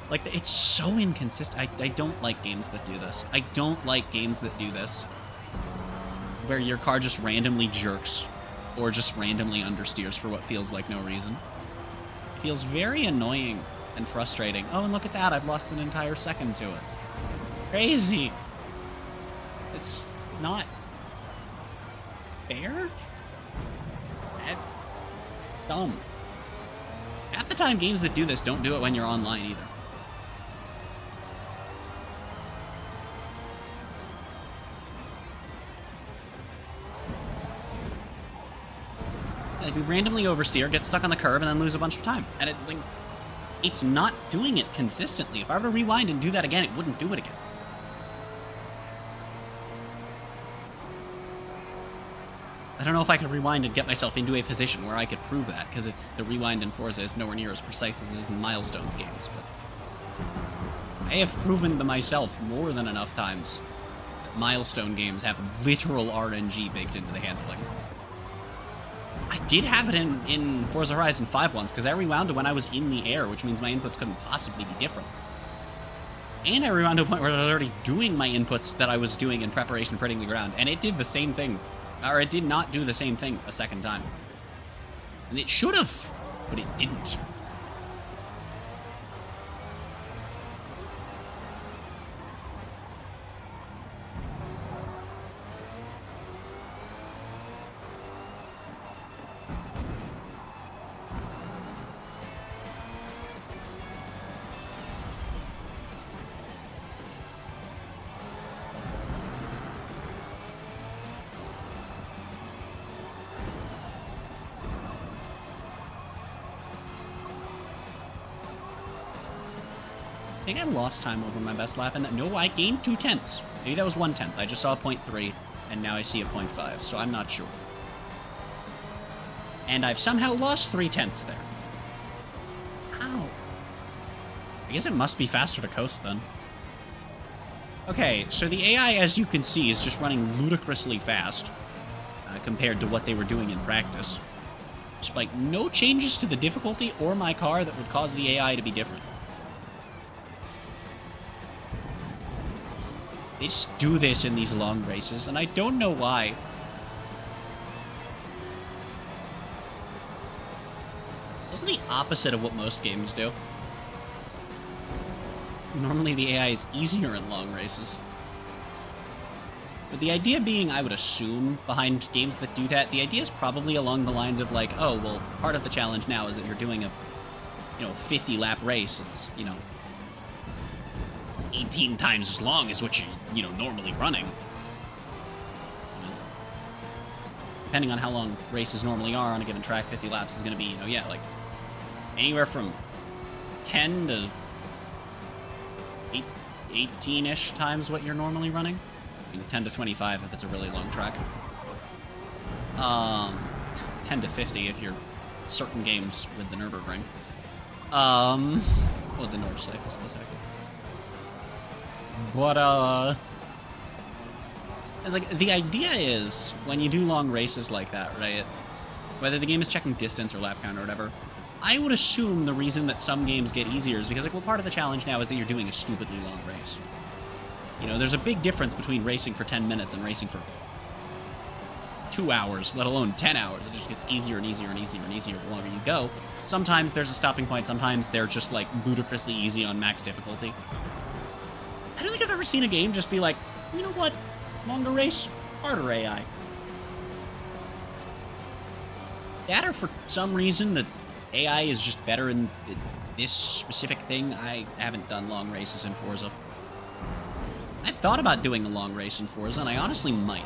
[SPEAKER 1] Like, it's so inconsistent. I don't like games that do this. I don't like games that do this. Where your car just randomly jerks or just randomly understeers for what feels like no reason. It feels very annoying and frustrating. Oh, and look at that. I've lost an entire second to it. Crazy. It's not fair? Dumb. Half the time, games that do this don't do it when you're online either. Like, we randomly oversteer, get stuck on the curb, and then lose a bunch of time. And it's like, it's not doing it consistently. If I were to rewind and do that again, it wouldn't do it again. I don't know if I could rewind and get myself into a position where I could prove that, because it's the rewind in Forza is nowhere near as precise as it is in Milestones games, but I have proven to myself more than enough times that Milestone games have literal RNG baked into the handling. I did have it in Forza Horizon 5 once, because I rewound to when I was in the air, which means my inputs couldn't possibly be different. And I rewound to a point where I was already doing my inputs that I was doing in preparation for hitting the ground, and it did the same thing. Or it did not do the same thing a second time. And it should have, but it didn't. I think I lost time over my best lap, and no, I gained 2/10. Maybe that was 1/10. I just saw a 0.3, and now I see a 0.5, so I'm not sure. And I've somehow lost 3/10 there. Ow. I guess it must be faster to coast, then. Okay, so the AI, as you can see, is just running ludicrously fast compared to what they were doing in practice. Despite no changes to the difficulty or my car that would cause the AI to be different. They just do this in these long races, and I don't know why. Those are the opposite of what most games do. Normally the AI is easier in long races. But the idea being, I would assume, behind games that do that, the idea is probably along the lines of like, oh, well, part of the challenge now is that you're doing a, 50-lap race. It's, 18 times as long as what you're, normally running. Depending on how long races normally are on a given track, 50 laps is going to be, like anywhere from 10 to 18-ish times what you're normally running. 10 to 25 if it's a really long track. 10 to 50 if you're certain games with the Nürburgring. Well, the Nordschleife specifically. But, it's like, the idea is, when you do long races like that, right, whether the game is checking distance or lap count or whatever, I would assume the reason that some games get easier is because, like, well, part of the challenge now is that you're doing a stupidly long race. There's a big difference between racing for 10 minutes and racing for 2 hours, let alone 10 hours. It just gets easier and easier and easier and easier the longer you go. Sometimes there's a stopping point. Sometimes they're just, like, ludicrously easy on max difficulty. I don't think I've ever seen a game just be like, you know what? Longer race, harder AI. That or for some reason that AI is just better in this specific thing. I haven't done long races in Forza. I've thought about doing a long race in Forza, and I honestly might.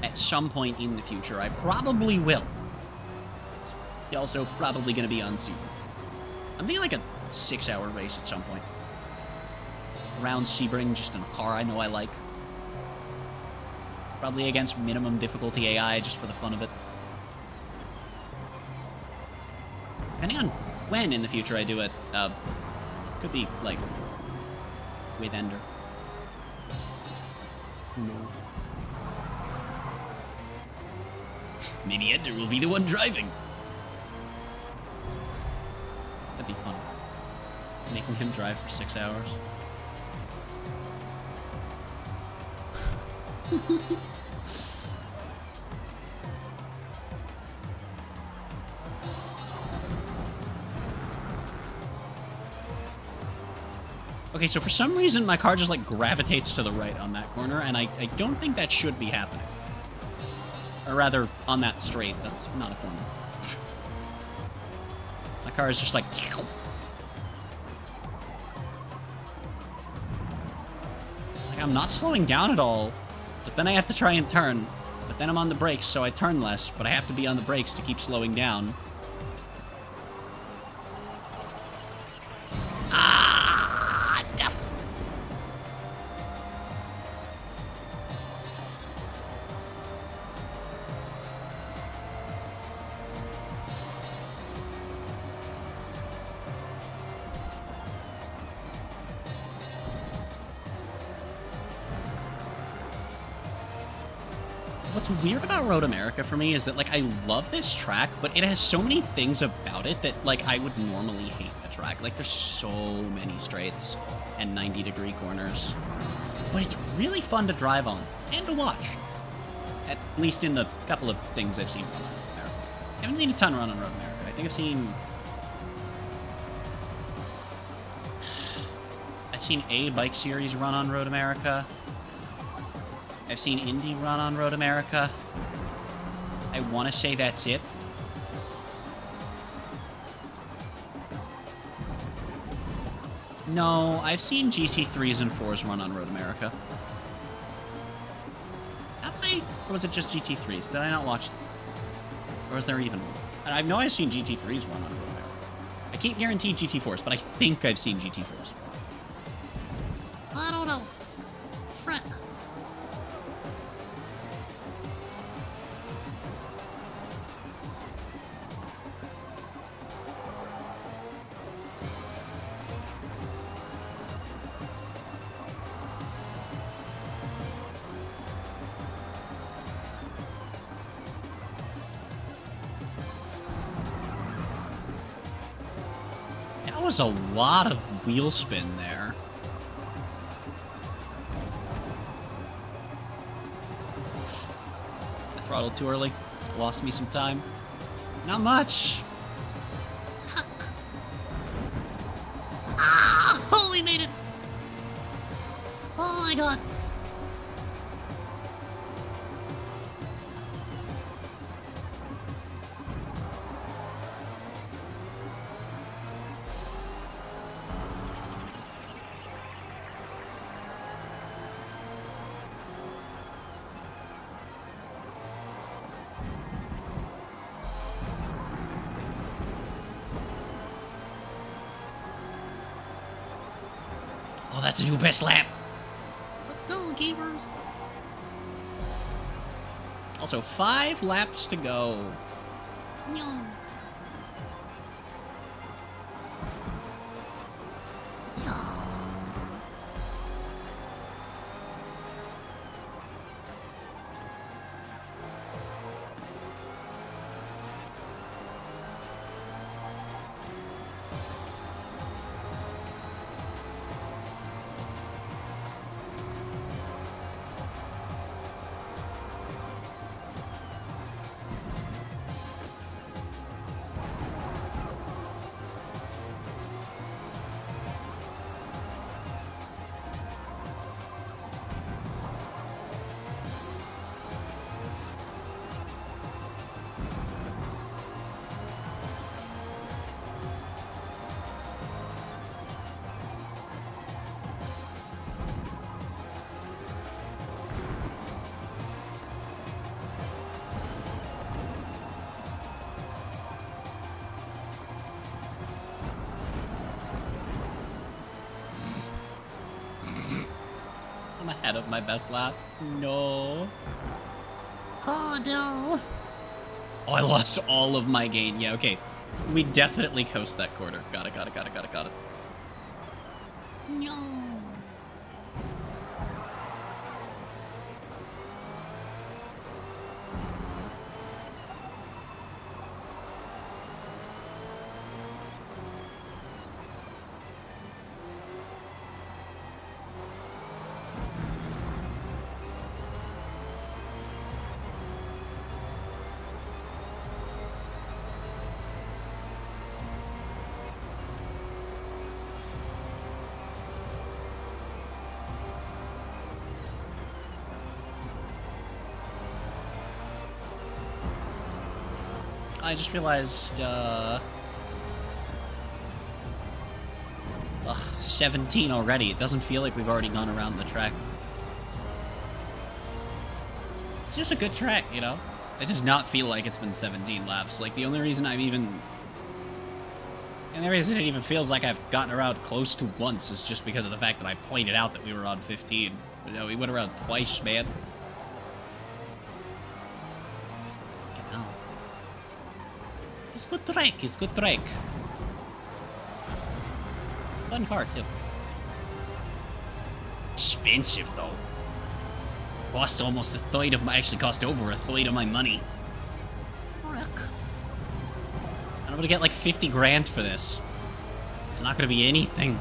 [SPEAKER 1] At some point in the future, I probably will. It's also probably going to be on Super. I'm thinking like a 6-hour race at some point. Around Sebring, just in a car I know I like. Probably against minimum difficulty AI, just for the fun of it. Depending on when in the future I do it, could be, like, with Ender. Who knows? Maybe Ender will be the one driving. That'd be fun. Making him drive for 6 hours. Okay, so for some reason, my car just, like, gravitates to the right on that corner, and I don't think that should be happening. Or rather, on that straight, that's not a corner. My car is just like... Like, I'm not slowing down at all, but then I have to try and turn. But then I'm on the brakes, so I turn less, but I have to be on the brakes to keep slowing down. What's weird about Road America for me is that, like, I love this track, but it has so many things about it that, like, I would normally hate the track. Like, there's so many straights and 90-degree corners. But it's really fun to drive on and to watch. At least in the couple of things I've seen run on Road America. I haven't seen a ton run on Road America. I think I've seen a bike series run on Road America. I've seen Indy run on Road America. I want to say that's it. No, I've seen GT3s and 4s run on Road America. Have I? Or was it just GT3s? Did I not watch? Or was there even one? I know I've seen GT3s run on Road America. I can't guarantee GT4s, but I think I've seen GT4s.
[SPEAKER 2] I don't know. Frick.
[SPEAKER 1] That was a lot of wheel spin there. I throttled too early. Lost me some time. Not much.
[SPEAKER 2] my god.
[SPEAKER 1] Oh, that's a new best lap.
[SPEAKER 2] Let's go, gamers.
[SPEAKER 1] Also, 5 laps to go.
[SPEAKER 2] No.
[SPEAKER 1] I'm ahead of my best lap. No.
[SPEAKER 2] Oh no.
[SPEAKER 1] Oh, I lost all of my gain. Yeah, okay. We definitely coast that quarter. Got it.
[SPEAKER 2] No.
[SPEAKER 1] I just realized, ugh, 17 already. It doesn't feel like we've already gone around the track. It's just a good track, you know? It does not feel like it's been 17 laps. Like, the only reason it even feels like I've gotten around close to once is just because of the fact that I pointed out that we were on 15. But no, we went around twice, man. It's good track. Fun car, too. Expensive, though. Cost almost a third of my... Actually, cost over a third of my money.
[SPEAKER 2] Frick.
[SPEAKER 1] I'm gonna get like 50 grand for this. It's not gonna be anything.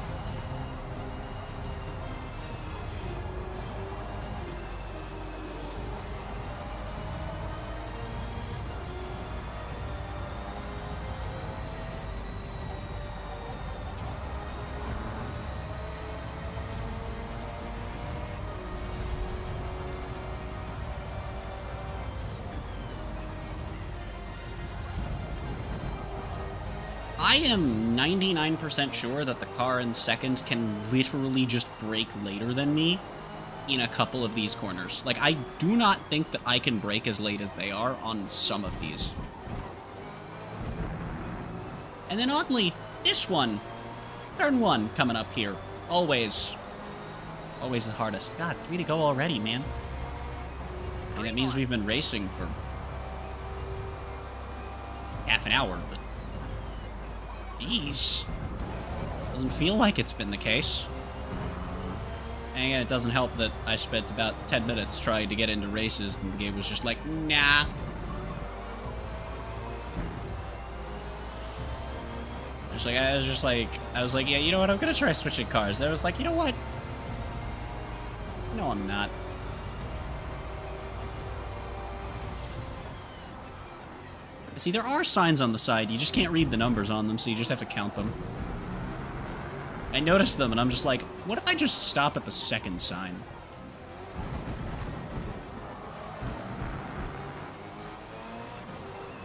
[SPEAKER 1] I am 99% sure that the car in second can literally just brake later than me in a couple of these corners. Like, I do not think that I can brake as late as they are on some of these. And then oddly, this one, turn 1 coming up here. Always the hardest. God, 3 to go already, man. And it means we've been racing for half an hour, but jeez. Doesn't feel like it's been the case. And again, it doesn't help that I spent about 10 minutes trying to get into races and the game was just like, nah. I was like, yeah, you know what, I'm gonna try switching cars. I was like, you know what? No, I'm not. See, there are signs on the side. You just can't read the numbers on them, so you just have to count them. I noticed them, and I'm just like, what if I just stop at the second sign?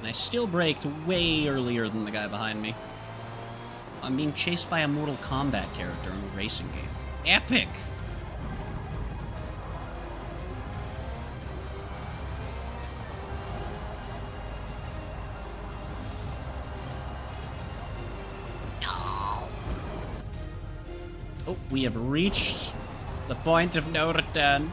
[SPEAKER 1] And I still braked way earlier than the guy behind me. I'm being chased by a Mortal Kombat character in a racing game. Epic!
[SPEAKER 2] No.
[SPEAKER 1] Oh, we have reached the point of no return.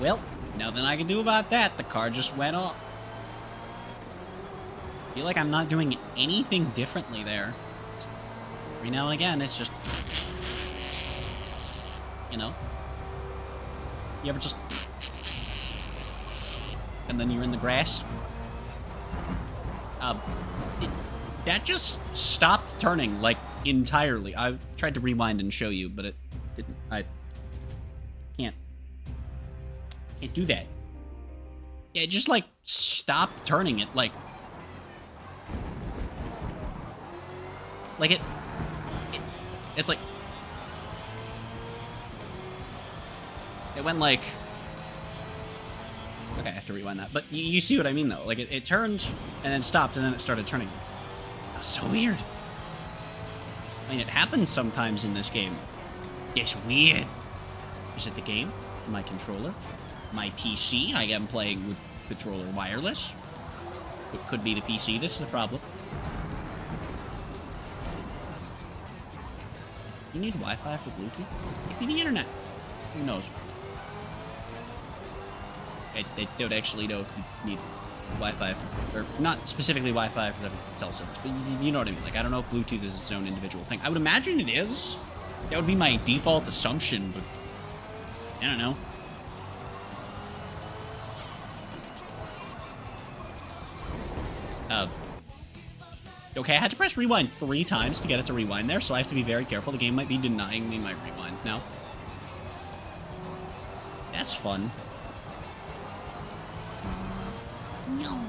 [SPEAKER 1] Well, nothing I can do about that. The car just went off. I feel like I'm not doing anything differently there. Every now and again, it's just... You know? You ever just... And then you're in the grass? That just stopped turning, like, entirely. I tried to rewind and show you, but it didn't. I can't do that. Yeah, it just, like, stopped turning it, like... Like, it's like... It went, like... Okay, I have to rewind that. But you see what I mean, though. Like, it turned, and then stopped, and then it started turning. That was so weird. I mean, it happens sometimes in this game. It's weird. Is it the game? My controller? My PC? I am playing with controller wireless. It could be the PC. This is the problem. You need Wi-Fi for Bluetooth? Give me the internet. Who knows? I don't actually know if you need Wi-Fi, or not specifically Wi-Fi because I have cell service, but you know what I mean. Like, I don't know if Bluetooth is its own individual thing. I would imagine it is. That would be my default assumption, but I don't know. Okay, I had to press rewind 3 times to get it to rewind there, so I have to be very careful. The game might be denying me my rewind now. That's fun.
[SPEAKER 2] No.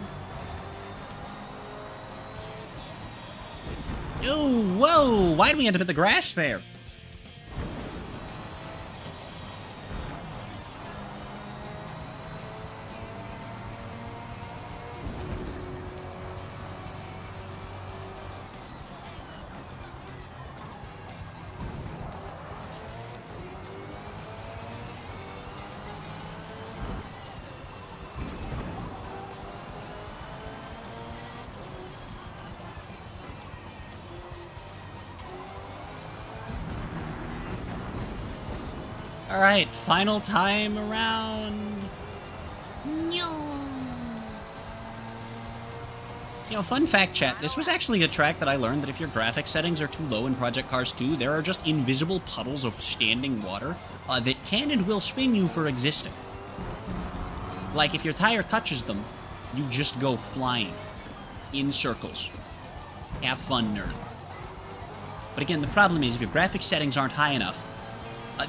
[SPEAKER 1] Oh, whoa! Why'd we end up at the grass there? Alright, final time around.
[SPEAKER 2] No.
[SPEAKER 1] You know, fun fact, chat, this was actually a track that I learned that if your graphics settings are too low in Project Cars 2, there are just invisible puddles of standing water that can and will spin you for existing. Like, if your tire touches them, you just go flying in circles. Have fun, nerd. But again, the problem is if your graphics settings aren't high enough,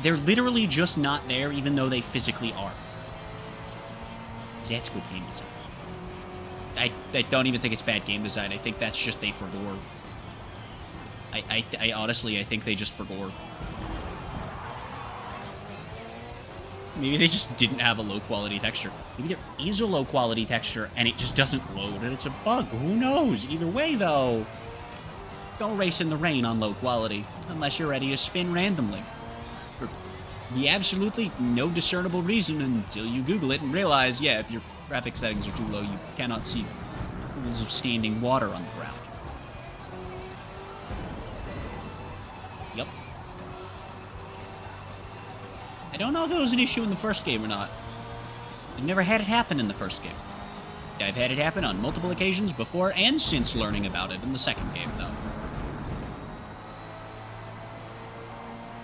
[SPEAKER 1] they're literally just not there, even though they physically are. See, that's good game design. I don't even think it's bad game design. I think that's just they forgore. I honestly, I think they just forgore. Maybe they just didn't have a low-quality texture. Maybe there is a low-quality texture, and it just doesn't load, and it's a bug. Who knows? Either way, though, don't race in the rain on low quality, unless you're ready to spin randomly. For the absolutely no discernible reason until you Google it and realize, yeah, if your graphic settings are too low, you cannot see pools of standing water on the ground. Yep. I don't know if it was an issue in the first game or not. I've never had it happen in the first game. I've had it happen on multiple occasions before and since learning about it in the second game, though.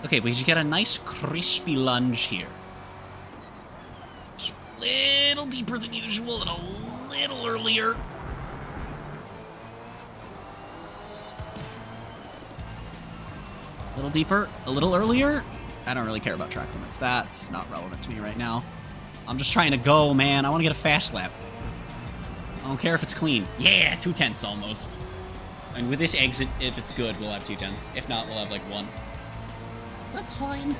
[SPEAKER 1] Okay, we should get a nice crispy lunge here. little deeper than usual and a little earlier. A little deeper, a little earlier. I don't really care about track limits. That's not relevant to me right now. I'm just trying to go, man. I want to get a fast lap. I don't care if it's clean. Yeah, 2/10 almost. And with this exit, if it's good, we'll have 2/10. If not, we'll have like 1. That's fine.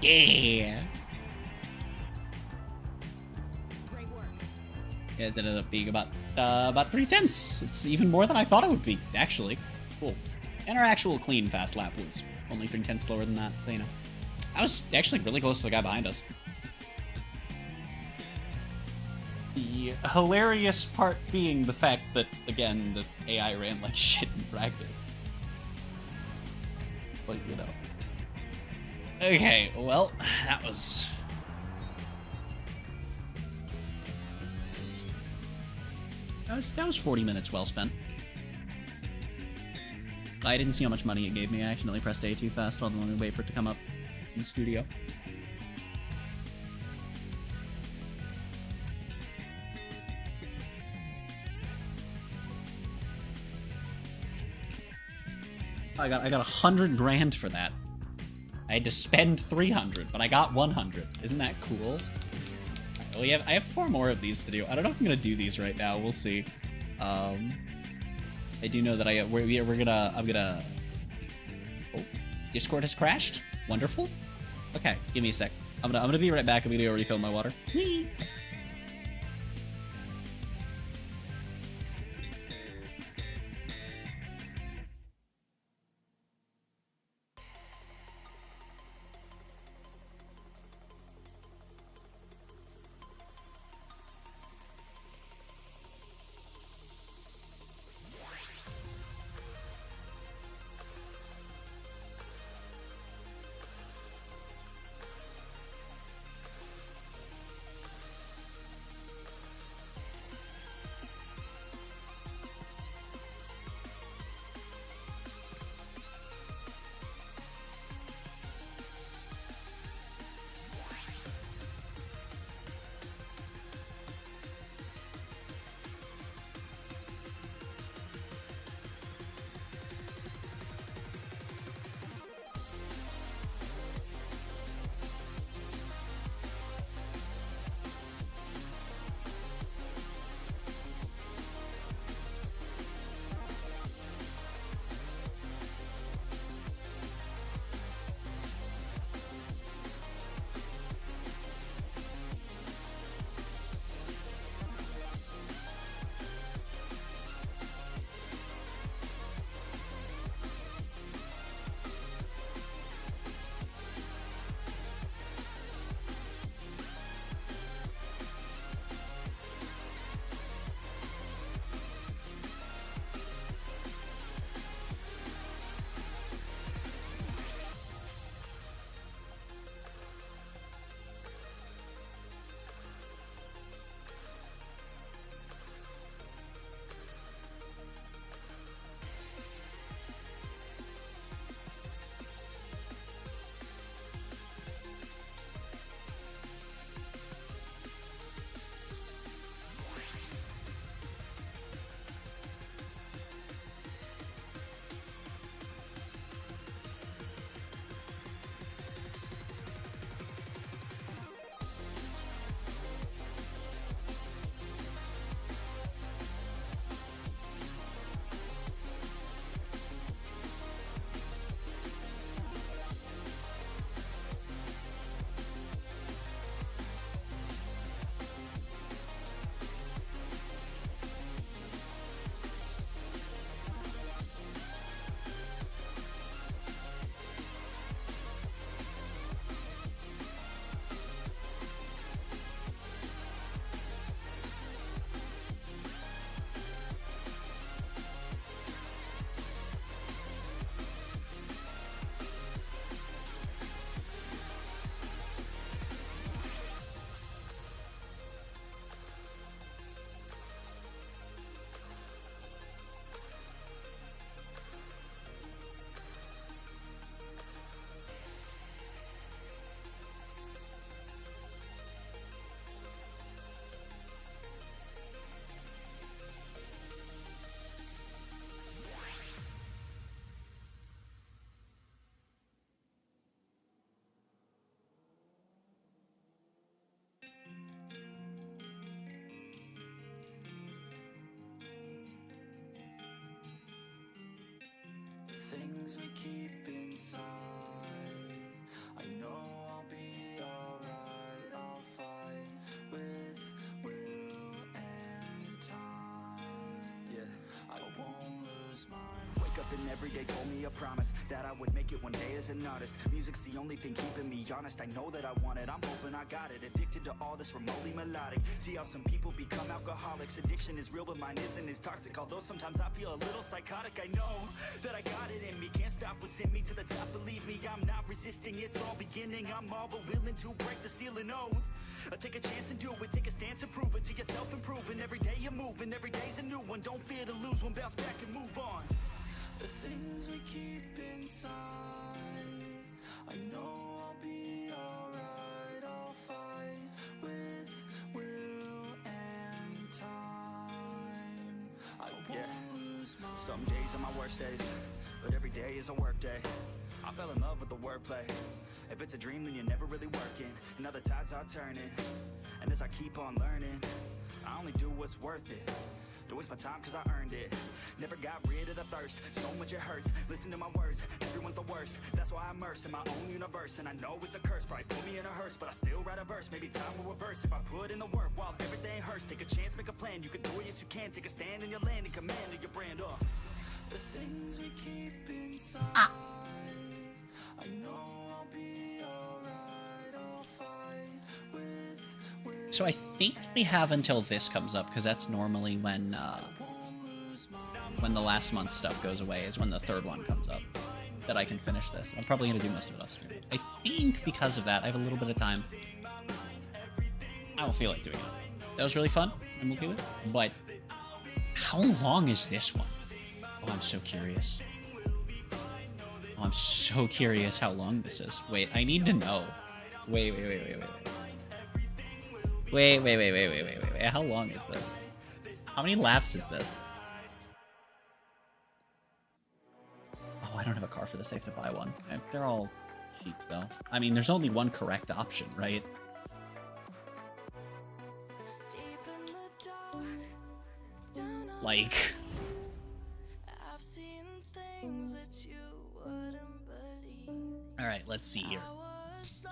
[SPEAKER 1] Yeah.
[SPEAKER 3] Great work.
[SPEAKER 1] Yeah, it ended up being about 3/10. It's even more than I thought it would be, actually. Cool. And our actual clean fast lap was only 3/10 slower than that, so you know. I was actually really close to the guy behind us. The hilarious part being the fact that, again, the AI ran like shit in practice. But, you know. Okay, well, that was... That was 40 minutes well spent. I didn't see how much money it gave me. I accidentally pressed A too fast while I wait for it to come up in the studio. I got 100 grand for that. I had to spend 300, but I got 100. Isn't that cool? I have 4 more of these to do. I don't know if I'm gonna do these right now. We'll see. I do know that I'm gonna. Oh, Discord has crashed. Wonderful. Okay, give me a sec. I'm gonna be right back. I'm gonna go refill my water. Whee!
[SPEAKER 3] things we keep inside. I know I'll be alright. I'll fight with will and time. Yeah, I won't lose mine. Wake up and every day told me a promise that I would make it one day as an artist. Music's the only thing keeping me honest. I know that I want it, I'm hoping I got it. Addicted to all this remotely melodic. See how some people become alcoholics. Addiction is real but mine isn't as toxic. Although sometimes I feel a little psychotic. I know that I got it in me. Can't stop what's in me to the top. Believe me, I'm not resisting. It's all beginning. I'm all but willing to break the ceiling. Oh, take a chance and do it. Take a stance and prove it to yourself. Improving every day you're moving. Every day's a new one. Don't fear to lose one. Bounce back and move on. The things we keep inside, I know I'll be alright. I'll fight with will and time. I won't lose my... Some days are my worst days, but every day is a work day. I fell in love with the wordplay. If it's a dream, then you're never really working. Now the tides are turning, and as I keep on learning, I only do what's worth it. Don't waste my time cause I earned it. Never got rid of the thirst, so much it hurts. Listen to my words, everyone's the worst. That's why I'm immersed in my own universe. And I know it's a curse, probably put me in a hearse, but I still write a verse, maybe time will reverse. If I put in the work while everything hurts. Take a chance, make a plan, you can do it, yes you can. Take a stand in your land and command of your brand. The things we keep inside, I know I'll be alright. I'll fight with
[SPEAKER 1] So I think we have until this comes up, because that's normally when the last month stuff goes away, is when the third one comes up, that I can finish this. I'm probably going to do most of it off stream. I think because of that, I have a little bit of time. I don't feel like doing it. That was really fun. I'm okay with it. But how long is this one? Oh, I'm so curious. Oh, I'm so curious how long this is. Wait, I need to know. Wait. Wait. How long is this? How many laps is this? Oh, I don't have a car for this. I have to buy one. They're all cheap, though. I mean, there's only one correct option, right? Like... Alright, let's see here.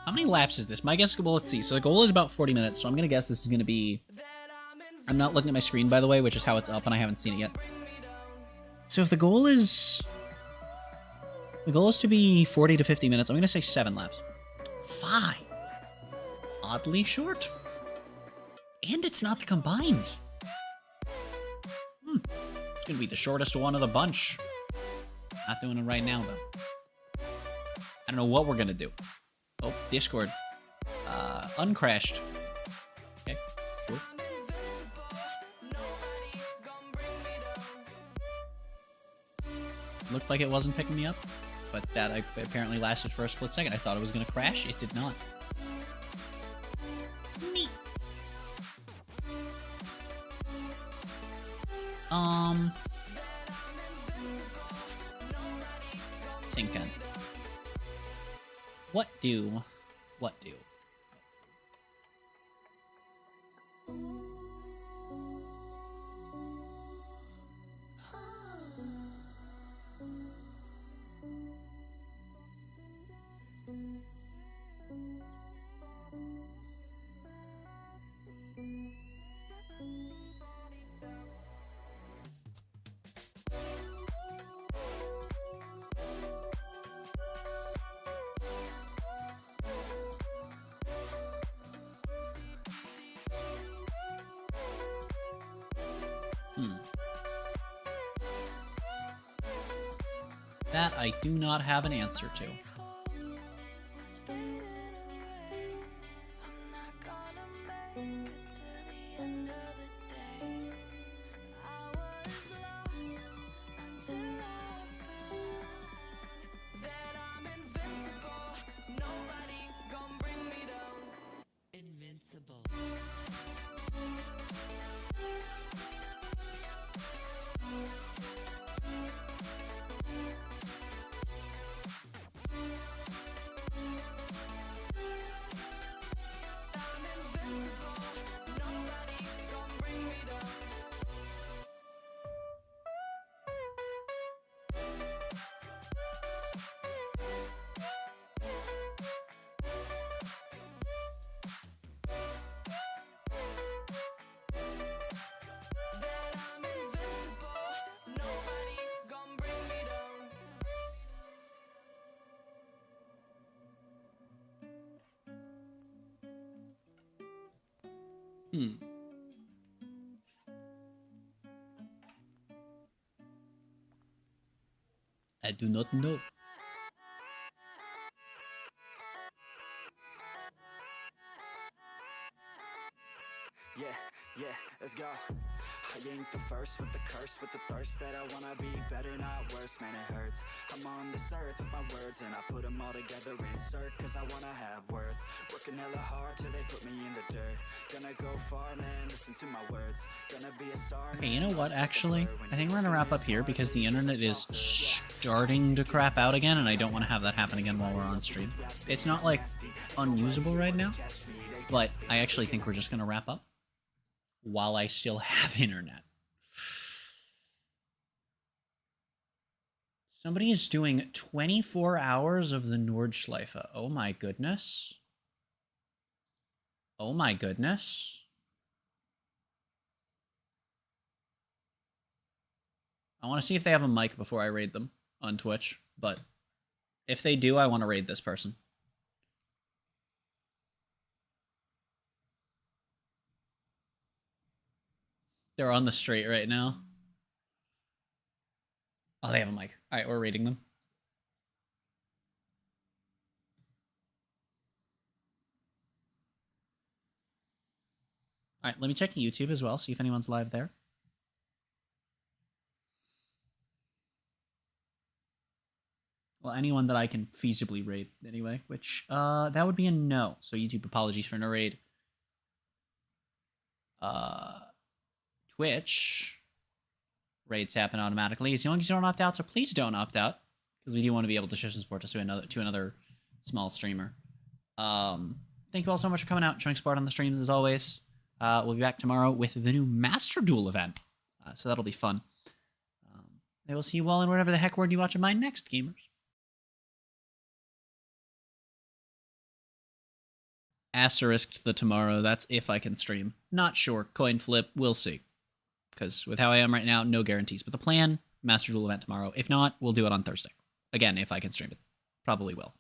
[SPEAKER 1] How many laps is this? My guess, well, let's see. So the goal is about 40 minutes, so I'm going to guess this is going to be... I'm not looking at my screen, by the way, which is how it's up, and I haven't seen it yet. So if the goal is... The goal is to be 40 to 50 minutes. I'm going to say 7 laps. 5. Oddly short. And it's not the combined. It's going to be the shortest one of the bunch. Not doing it right now, though. I don't know what we're going to do. Oh, Discord. Uncrashed. Okay, cool. Looked like it wasn't picking me up, but that apparently lasted for a split second. I thought it was going to crash. It did not. Neat. Thinking. What do? That I do not have an answer to. I do not know.
[SPEAKER 3] Yeah, let's go. I ain't the first with the curse, with the thirst that I wanna be better, not worse, man it hurts. I'm on this earth with my words and I put them all together, insert, cause I wanna have worth. Working hella hard till they put me in the dirt. Gonna go far, man, listen to my words. Gonna be a star.
[SPEAKER 1] Okay, you know what, actually? I think we're gonna wrap up here because the internet is starting to crap out again and I don't want to have that happen again while we're on stream. It's not, like, unusable right now, but I actually think we're just gonna wrap up while I still have internet. Somebody is doing 24 hours of the Nordschleife. Oh my goodness. Oh my goodness. I want to see if they have a mic before I raid them on Twitch, but if they do, I want to raid this person. They're on the straight right now. Oh, they have a mic. All right, we're rating them. All right, let me check YouTube as well, see if anyone's live there. Well, anyone that I can feasibly raid anyway, which that would be a no. So YouTube, apologies for no raid. Twitch raids happen automatically as long as you don't opt out, so please don't opt out because we do want to be able to show some support to another small streamer. Thank you all so much for coming out and showing support on the streams as always. We'll be back tomorrow with the new Master Duel event, so that'll be fun. I will see you all in whatever the heck word you watch of mine next, gamers. Asterisked the tomorrow. That's if I can stream. Not sure. Coin flip. We'll see. Because with how I am right now, no guarantees. But the plan, Master Duel event tomorrow. If not, we'll do it on Thursday. Again, if I can stream it. Probably will.